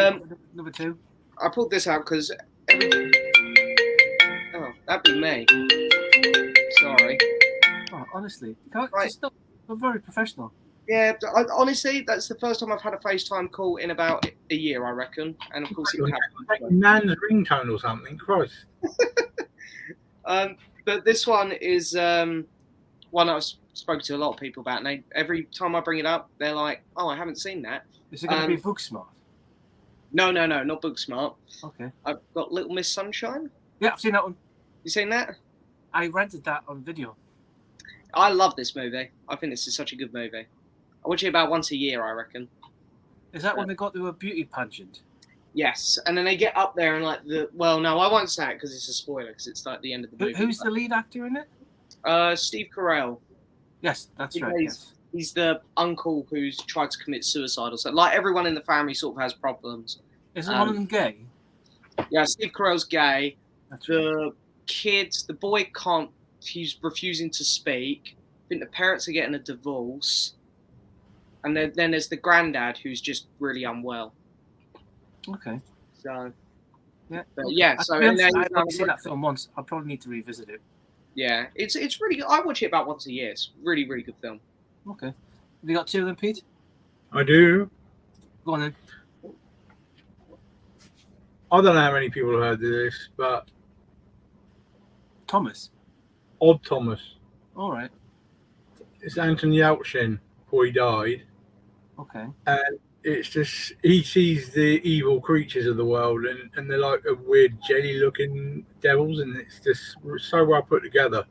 number 2. I pulled this out because oh, that'd be me. Sorry. Oh, honestly, you can't Right. just stop. We're very professional. Yeah, honestly, that's the first time I've had a FaceTime call in about a year, I reckon. And of course, it would happen. Nan's ringtone or something. Christ. But this one is one I've spoken to a lot of people about, and every time I bring it up, they're like, "Oh, I haven't seen that." Is it going to be Booksmart? No, not Booksmart. Okay. I've got Little Miss Sunshine. Yeah, I've seen that one. You seen that? I rented that on video. I love this movie. I think this is such a good movie. I watch it about once a year, I reckon. Is that when they got to a beauty pageant? Yes, and then they get up there and like well, no, I won't say it because it's a spoiler because it's like the end of the movie. Who's the lead actor in it? Steve Carell. Yes, that's right. Yes. He's the uncle who's tried to commit suicide or something. Like everyone in the family sort of has problems. Is one of them gay? Yeah, Steve Carell's gay. That's right. The kids, the boy can't. He's refusing to speak. I think the parents are getting a divorce. And then there's the granddad who's just really unwell. Okay. So, yeah. But yeah, so and then I've only seen that film once. I'll probably need to revisit it. Yeah, it's really good. I watch it about once a year. It's really, really good film. Okay. Have you got 2 of them, Pete? I do. Go on then. I don't know how many people have heard of this, but Thomas. Odd Thomas. All right. It's Anthony Yelchin before he died. Okay. And it's just, he sees the evil creatures of the world, and they're like a weird jelly-looking devils, and it's just so well put together.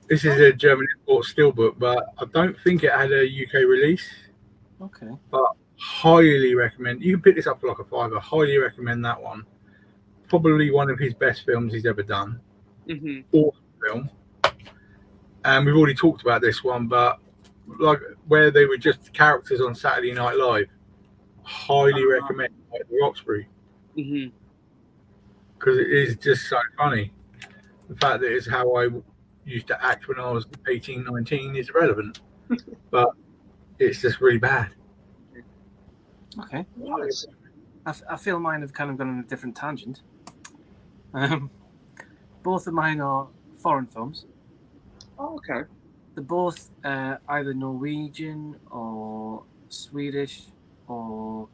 This is a German import steelbook, but I don't think it had a UK release. Okay. But highly recommend. You can pick this up for like a £5. Highly recommend that one. Probably one of his best films he's ever done. Mm-hmm. Awesome film. And we've already talked about this one, but like where they were just characters on Saturday Night Live. Highly recommend like the Roxbury. Mm-hmm. Because it is just so funny. The fact that it's how I used to act when I was 18, 19 is irrelevant. But it's just really bad. Okay. I feel mine have kind of gone on a different tangent. Both of mine are foreign films. Oh, okay. They're both either Norwegian or Swedish or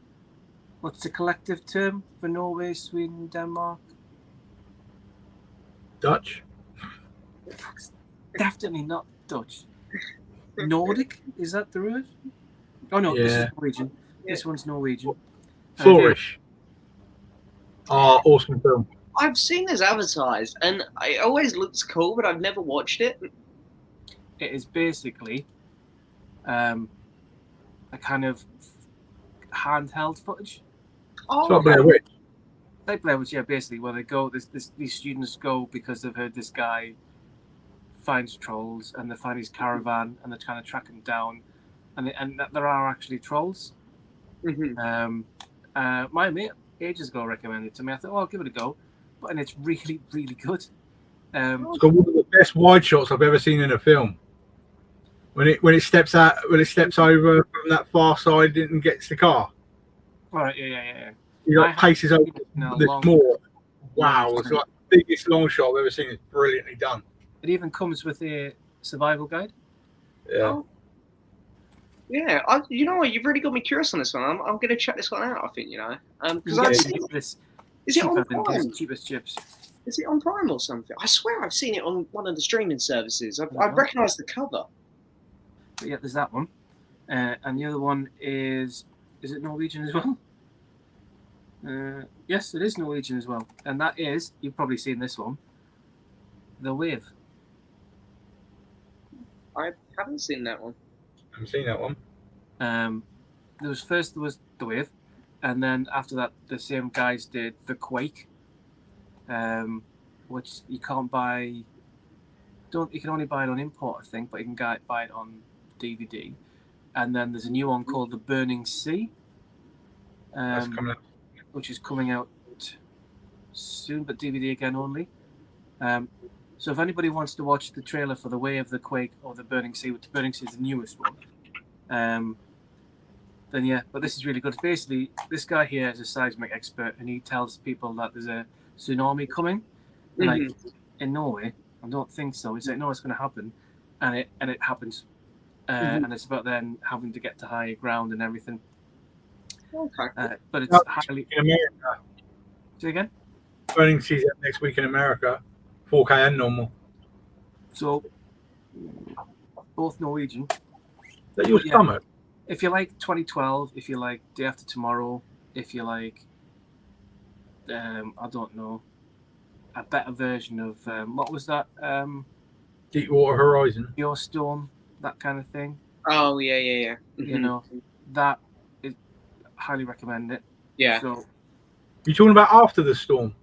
what's the collective term for Norway, Sweden, Denmark? Dutch? Definitely not Dutch. Nordic? Is that the word? Oh no, this is Norwegian. Yeah. This one's Norwegian. Flourish. Awesome film. I've seen this advertised, and it always looks cool, but I've never watched it. It is basically a kind of handheld footage. Oh, It's not Blair Witch. Like Blair Witch, yeah, basically, where they go, these students go because they've heard this guy finds trolls, and they find his caravan, and they're trying to track him down, and there are actually trolls. Mm-hmm. My mate ages ago recommended it to me. I thought, oh, I'll give it a go, and it's really, really good. It's got one of the best wide shots I've ever seen in a film. When it steps over from that far side and gets the car. All right, yeah. You got paces over this more. Wow, it's like the biggest long shot I've ever seen. It's brilliantly done. It even comes with a survival guide. Yeah. Oh. Yeah, you know what? You've really got me curious on this one. I'm going to check this one out. I think because I've seen. Is it on Prime? Cheapest chips. Is it on Prime or something? I swear I've seen it on one of the streaming services. I Mhm. recognise the cover. But yeah, there's that one. And the other one is it Norwegian as well? Yes, it is Norwegian as well. And that is, you've probably seen this one, The Wave. I haven't seen that one. I haven't seen that one. There was The Wave, and then after that, the same guys did The Quake, which you can't buy. You can only buy it on import, I think, but you can buy it on DVD. And then there's a new one called The Burning Sea, That's coming up. which is coming out soon, but DVD again only. So if anybody wants to watch the trailer for The Wave, The Quake, or The Burning Sea, which The Burning Sea is the newest one, then yeah, but this is really good. Basically, this guy here is a seismic expert, and he tells people that there's a tsunami coming. And like in Norway, I don't think so. He's like, no, it's going to happen, and it happens, and it's about then having to get to higher ground and everything. Okay. But it's highly. In America, Say again. Burning Sea's up next week in America, 4K and normal. So both Norwegian. Is that your Yeah. stomach? If you like 2012, if you like Day After Tomorrow, if you like, I don't know, a better version of what was that? Deepwater Horizon. Your Storm, that kind of thing. Oh yeah. You know, that is highly recommend it. Yeah. So You talking about After the Storm,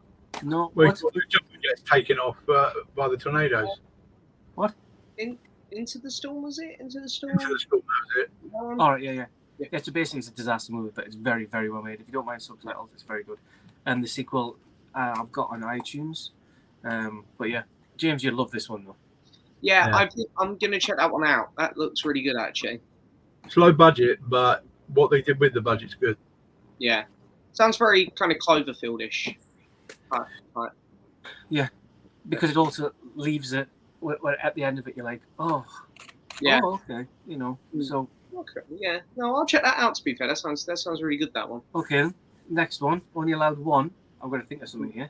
no, where what? the jumper gets taken off by the tornadoes? Into the Storm, was it? Into the Storm. Into the Storm, that was it. All right, yeah. So basically, it's a disaster movie, but it's very, very well made. If you don't mind subtitles, it's very good. And the sequel, I've got on iTunes. But yeah, James, you'll love this one though. Yeah, Yeah. I think I'm gonna check that one out. That looks really good, actually. It's low budget, but what they did with the budget's good. Yeah, sounds very kind of Cloverfield-ish. Because it also leaves it where at the end of it you're like, oh, Yeah. oh, okay, you know. So Okay. Yeah. No, I'll check that out. To be fair, that sounds really good. That one. okay, then. Next one, only allowed one. I'm going to think of something here.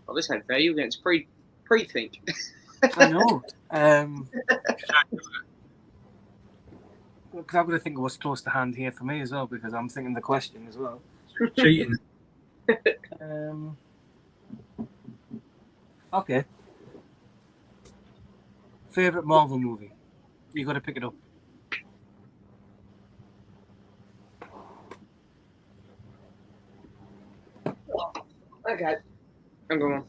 Oh, this ain't fair. You're getting to pre-think. I know. Because I'm going to think of what's close to hand here for me as well, because I'm thinking the question as well. Cheating. Okay. Favorite Marvel movie? You got to pick it up. Okay. I'm going.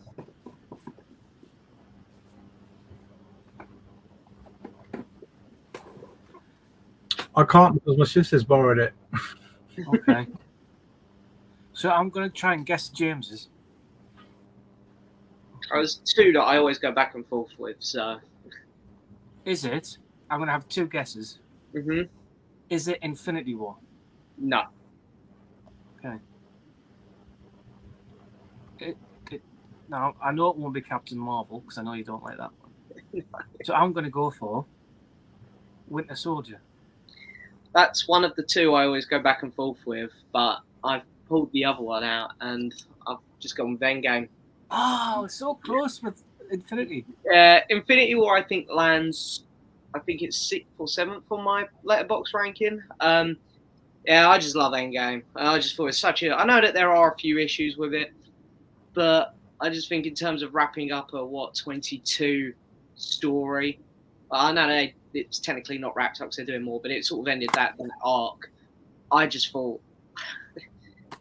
I can't because my sister's borrowed it. Okay. So I'm going to try and guess James's. There's two that I always go back and forth with. So. Is it? I'm going to have two guesses. Mhm. Is it Infinity War? No. Okay. Now, I know it won't be Captain Marvel, because I know you don't like that one. So I'm going to go for Winter Soldier. That's one of the two I always go back and forth with, but I've pulled the other one out and I've just gone with Endgame. Oh, so close with Infinity. Infinity War, I think, lands. I think it's 6th or 7th on my letterbox ranking. Yeah, I just love Endgame. I just thought it's such a. I know that there are a few issues with it, but I just think in terms of wrapping up a 22 story. I know it's technically not wrapped up because they're doing more, but it sort of ended that arc. I just thought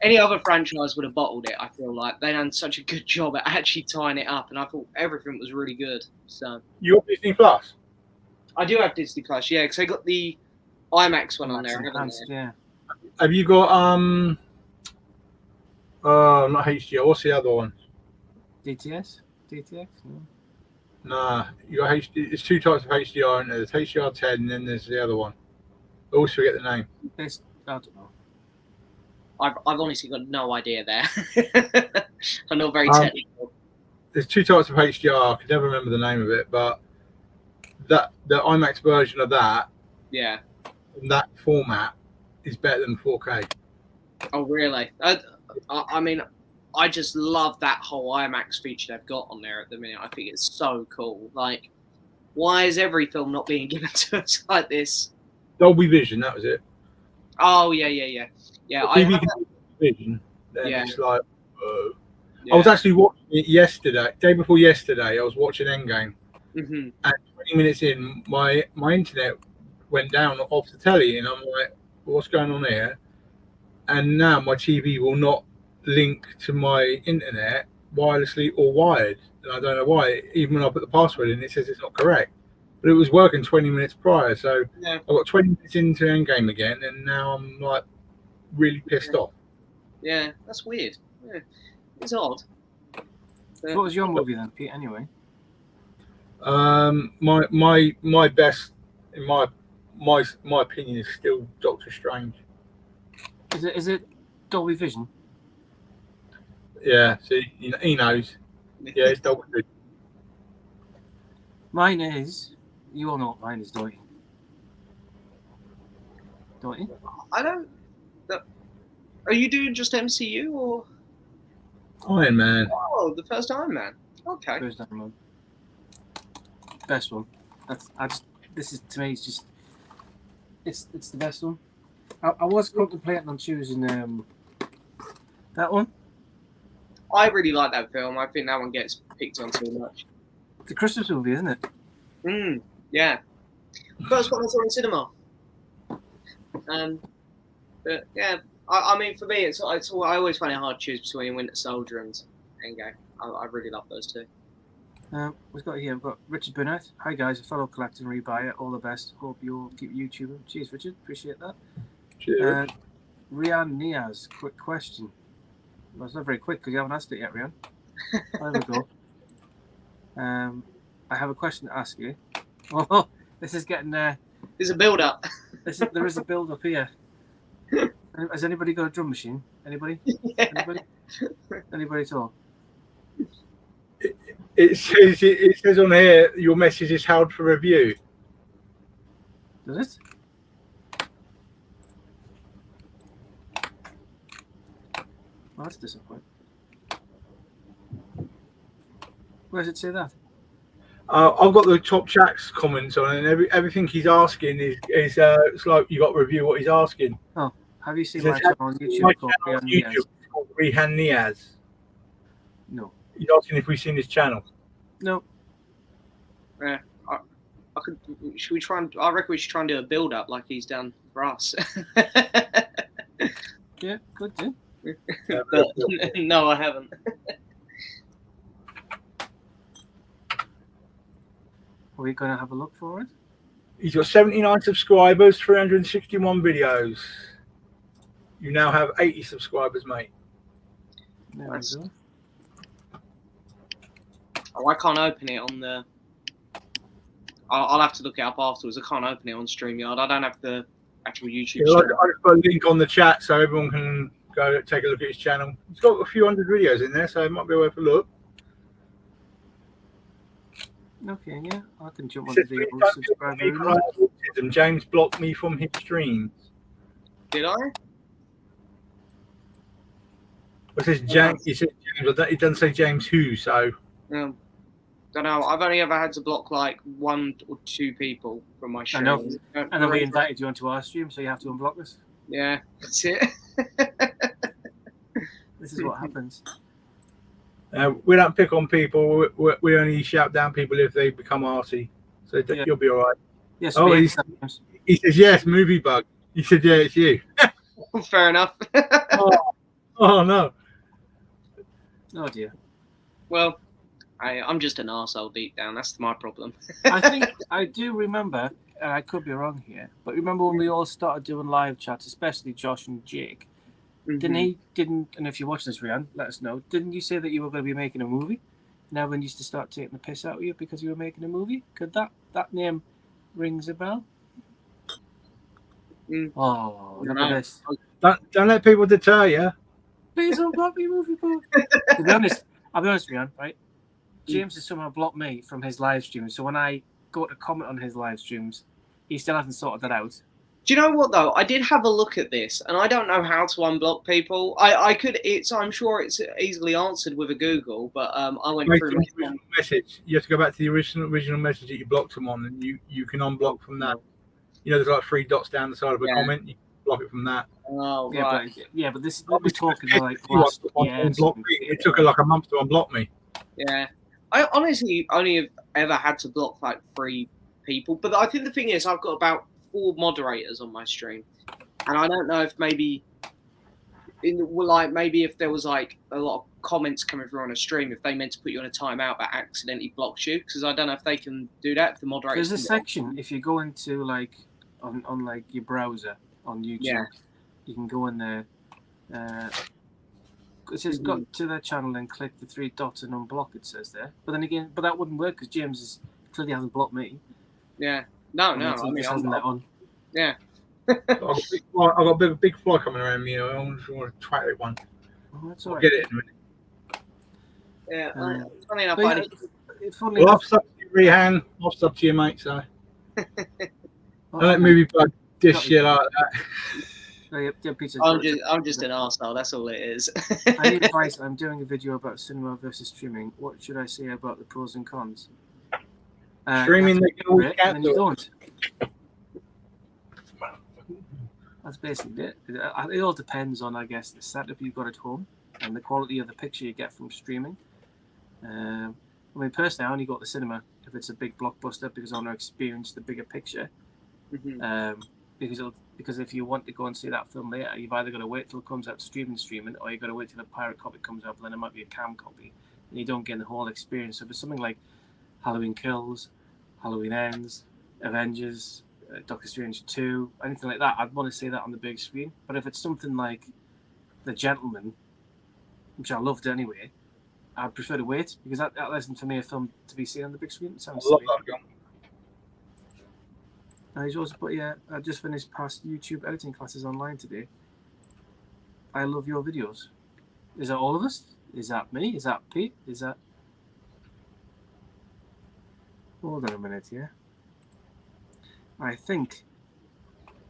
any other franchise would have bottled it. I feel like they done such a good job at actually tying it up, and I thought everything was really good. So You got Disney Plus? I do have Disney Plus, yeah, because I got the IMAX one on there. haven't Enhanced, I? yeah. Have you got not HDR? What's the other one? DTS? DTX? No. Nah, you got HD. There's two types of HDR, and there's HDR 10, and then there's the other one. I always forget the name. I don't know. I've honestly got no idea there. I'm not very Um, technical. There's two types of HDR. I can never remember the name of it, but the IMAX version of that, Yeah. in that format, is better than 4K. Oh, really? I mean, I just love that whole IMAX feature they've got on there at the minute. I think it's so cool. Like, why is every film not being given to us like this? Dolby Vision, that was it. Oh yeah. If I TV have can do Vision, then Yeah. it's like. yeah. I was actually watching it yesterday, day before yesterday. I was watching Endgame, Mhm. and 20 minutes in, my internet went down off the telly, and I'm like, "What's going on here?" And now my TV will not link to my internet wirelessly or wired, and I don't know why. Even when I put the password in, it says it's not correct. But it was working 20 minutes prior, so Yeah. I got 20 minutes into Endgame again, and now I'm like really pissed off. Yeah, that's weird. Yeah. It's odd. What was your movie then, Pete? Anyway, My best, in my opinion, is still Doctor Strange. is it Dolby Vision? Yeah, see, he knows. Yeah, it's Doctor Vision. Mine is. You all know what mine is, don't you? Don't you? I don't. Are you doing just MCU or? Iron Man. Oh, the first Iron Man. Okay. First Iron Man. Best one. This is to me. It's just. It's the best one. I was contemplating on choosing that one. I really like that film. I think that one gets picked on too much. It's a Christmas movie, isn't it? Yeah. First one I saw in cinema. But yeah, I mean, for me, it's I always find it hard to choose between Winter Soldier and Endgame. I really love those two. We've got Richard Burnett. Hi guys, a fellow collector and rebuyer. All the best. Hope you'll keep YouTubing. Cheers, Richard. Appreciate that. Cheers. Rian Niaz, quick question. Well, it's not very quick because you haven't asked it yet, Rian. There we go. I have a question to ask you. Oh, this is getting there. There's a build-up. There is a build-up here. Has anybody got a drum machine? Anybody? Yeah. Anybody at all? It says on here your message is held for review. Does it? Well, that's disappointing. Where does it say that? I've got the top chat's comments on it, and everything he's asking is it's like you got to review what he's asking. Oh, have you seen It my says, channel on YouTube My called channel on Rian YouTube Niaz? is called Rihan Niaz. No. He's asking if we've seen his channel. No. Yeah. I could. Should we try and? I reckon we should try and do a build-up like he's done for us. Yeah, good do. But, no, I haven't. Are we going to have a look for it? He's got 79 subscribers, 361 videos. You now have 80 subscribers, mate. There Nice. we go. Oh, I can't open it on the. I'll have to look it up afterwards. I can't open it on StreamYard. I don't have the actual YouTube Yeah, channel. I just put a link on the chat so everyone can go take a look at his channel. He's got a few hundred videos in there, so it might be worth a look. Okay, yeah, I can jump It on says, the "Please old don't subscriber. give me email." autism. James blocked me from his streams. Did I? It says James. It says James. It doesn't say James who. So Don't know. I've only ever had to block like 1 or 2 people from my stream. know. And then we invited you onto our stream, so you have to unblock us. Yeah, that's it. This is what happens. we don't pick on people. We only shout down people if they become arsey. So Yeah. you'll be all right. Yes, Oh, we he's- sometimes. He says yes, movie bug. He said yeah, it's you. Fair enough. Oh no. Oh dear. Well, I'm just an arsehole deep down. That's my problem. I think I do remember, and I could be wrong here, but remember when we all started doing live chats, especially Josh and Jake? Didn't, and if you're watching this, Rian, let us know. Didn't you say that you were going to be making a movie? And everyone used to start taking the piss out of you because you were making a movie? Could that name rings a bell? Oh, look at this. Don't let people deter you. Please don't block me, movie boy. To be honest, I'll be honest, Rian, right? James has somehow blocked me from his live streams. So when I go to comment on his live streams, he still hasn't sorted that out. Do you know what though? I did have a look at this, and I don't know how to unblock people. I could. I'm sure it's easily answered with a Google, but I went Make through. the original message. You have to go back to the original message that you blocked them on, and you can unblock from that. You know, there's like 3 dots down the side of a comment. You can block it from that. Oh Yeah, right. but this we're talking about like You last unblock me. It took her like a month to unblock me. Yeah, I honestly only have ever had to block like 3 people, but I think the thing is I've got about 4 moderators on my stream, and I don't know if maybe maybe if there was like a lot of comments coming through on a stream, if they meant to put you on a timeout but accidentally blocked you, because I don't know if they can do that. If the moderators. There's a section if you go into like on like your browser on YouTube, you can go in there. It says go to their channel and click the 3 dots and unblock. It says there, but then again, that wouldn't work because James clearly hasn't blocked me. Yeah. No. I mean, hasn't let on. Yeah. I've got a big fly coming around me. I want to twat it one. Oh, that's I'll all right. get it in a minute. Yeah. Funny enough, Well, I've subbed to you, Rehan. I've subbed to you, mate. So don't let movie bug dish shit like that. Peter, I'm just an arsehole, that's all it is. I need advice. I'm doing a video about cinema versus streaming. What should I say about the pros and cons? Streaming, they can always and then you cancel. don't. That's basically it. It all depends on, I guess, the setup you've got at home and the quality of the picture you get from streaming. I mean, personally, I only go to the cinema if it's a big blockbuster because I want to experience the bigger picture. Because if you want to go and see that film later, you've either got to wait till it comes out streaming, or you've got to wait till a pirate copy comes out, but then it might be a cam copy, and you don't get the whole experience. So if it's something like Halloween Kills, Halloween Ends, Avengers, Doctor Strange 2, anything like that, I'd want to see that on the big screen. But if it's something like The Gentleman, which I loved anyway, I'd prefer to wait because that isn't for me a film to be seen on the big screen. It sounds silly. He's also put, I just finished past YouTube editing classes online today. I love your videos. Is that all of us? Is that me? Is that Pete? Is that... Hold on a minute here. I think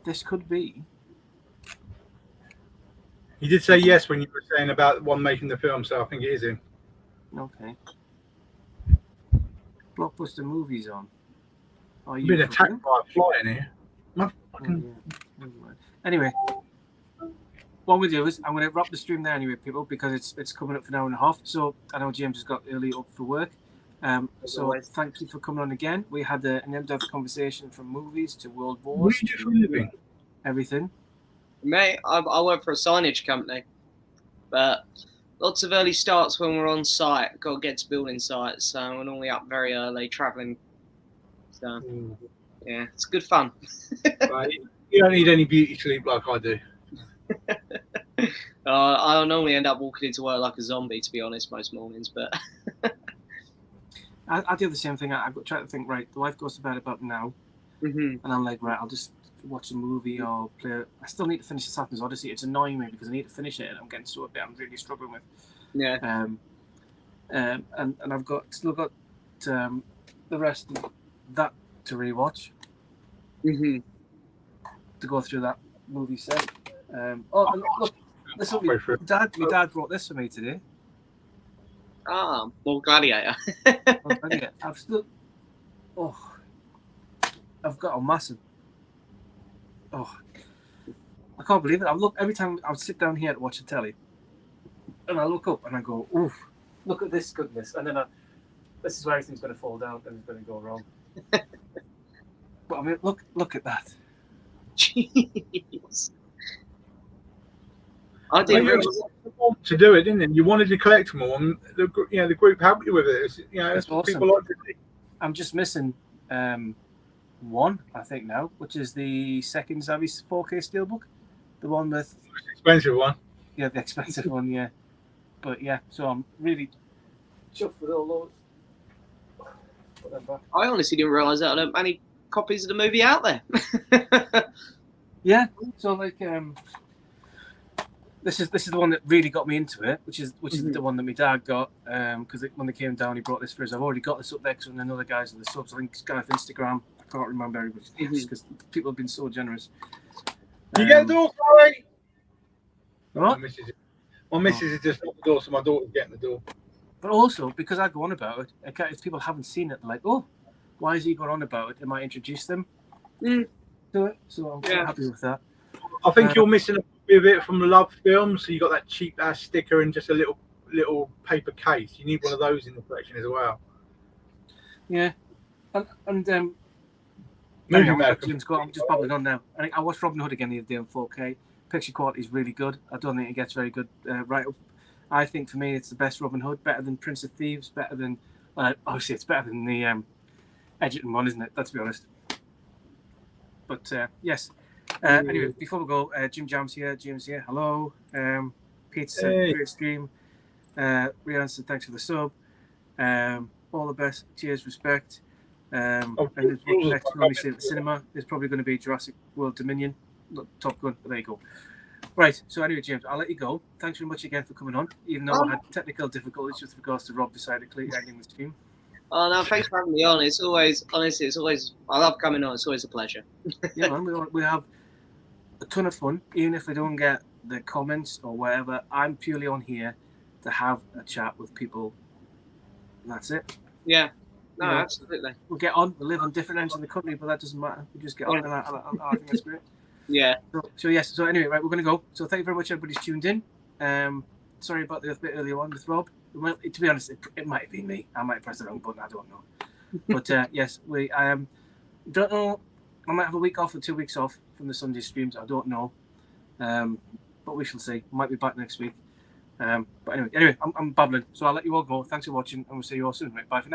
this could be... You did say yes when you were saying about one making the film, so I think it is him. Okay. Blockbuster Movies on. Are You've been attacked by a fly in here. Anyway, what we do is I'm going to wrap the stream there anyway, people, because it's coming up for an hour and a half. So I know James has got early up for work. So thank you for coming on again. We had an in-depth conversation from movies to world wars. What do you do for a living? Everything. Mate, I work for a signage company, but lots of early starts when we're on site. Got to get to building sites, so we're normally up very early, travelling. So, yeah, it's good fun. Right. You don't need any beauty sleep like I do. I'll normally end up walking into work like a zombie, to be honest, most mornings. But I do the same thing. I've got trying to think. Right, the wife goes to bed about now, and I'm like, right, I'll just watch a movie or play. I still need to finish Assassin's Odyssey. It's annoying me because I need to finish it, and I'm getting to a bit I'm really struggling with. Yeah. And I've still got the rest of that to rewatch. To go through that movie set. And look, this will be. My dad brought this for me today. More Gladiator. Gladiator. I've got a massive. I can't believe it. Every time I sit down here to watch the telly, and I look up and I go, "Oof, look at this goodness!" And then this is where everything's going to fall down and it's going to go wrong. But I mean, look at that. Jeez. I didn't realize to do it, didn't you? You wanted to collect them all, and the group helped you with it. It's awesome. People like it. I'm just missing one, I think now, which is the second Zavi 4K steelbook, the one with the expensive one. Yeah, the expensive one. Yeah, but yeah, so I'm really chuffed with all those. I honestly didn't realize that there are many copies of the movie out there. Yeah, so like this is the one that really got me into it, which is the one that my dad got because when they came down, he brought this for us. I've already got this up there because one of the other guys in the subs, I think, Sky of Instagram. can't remember everybody's names because people have been so generous. You get the door, Chloe? What? My missus is just at the door, so my daughter's getting the door. But also, because I go on about it, if people haven't seen it, they're like, oh, why is he going on about it? It might introduce them to it. So I'm quite happy with that. I think you're missing a bit of it from the Love film. So you got that cheap ass sticker and just a little paper case. You need one of those in the collection as well. Yeah. And Movie anyway, American. Jim's got, I'm just babbling on now. I watched Robin Hood again the other day on 4K. Picture quality is really good. I don't think it gets very good right up. I think for me it's the best Robin Hood, better than Prince of Thieves, better than obviously it's better than the Edgerton one, isn't it? Let's be honest. But yes. Anyway, before we go, Jim Jam's here. Jim's here. Hello. Pete said great stream. Rian said thanks for the sub. All the best. Cheers, respect. And there's what's next obviously at the cinema. There's probably going to be Jurassic World Dominion, not Top Gun, but there you go. Right, so anyway, James, I'll let you go. Thanks very much again for coming on, even though I had technical difficulties with regards to Rob deciding ending the stream. Oh no, thanks for having me on. It's always, honestly, I love coming on. It's always a pleasure. Yeah, man, we have a ton of fun, even if we don't get the comments or whatever. I'm purely on here to have a chat with people. And that's it. Yeah. No, absolutely. We'll get on. We live on different ends of the country, but that doesn't matter. We just get on, and I think that's great. Yeah. So yes. So anyway, right, we're going to go. So thank you very much, everybody's tuned in. Sorry about the bit earlier on with Rob. Well, to be honest, it might have been me. I might have pressed the wrong button. I don't know. But yes, I don't know. I might have a week off or 2 weeks off from the Sunday streams. I don't know. But we shall see. Might be back next week. But anyway, I'm babbling. So I'll let you all go. Thanks for watching, and we'll see you all soon. Right, bye for now.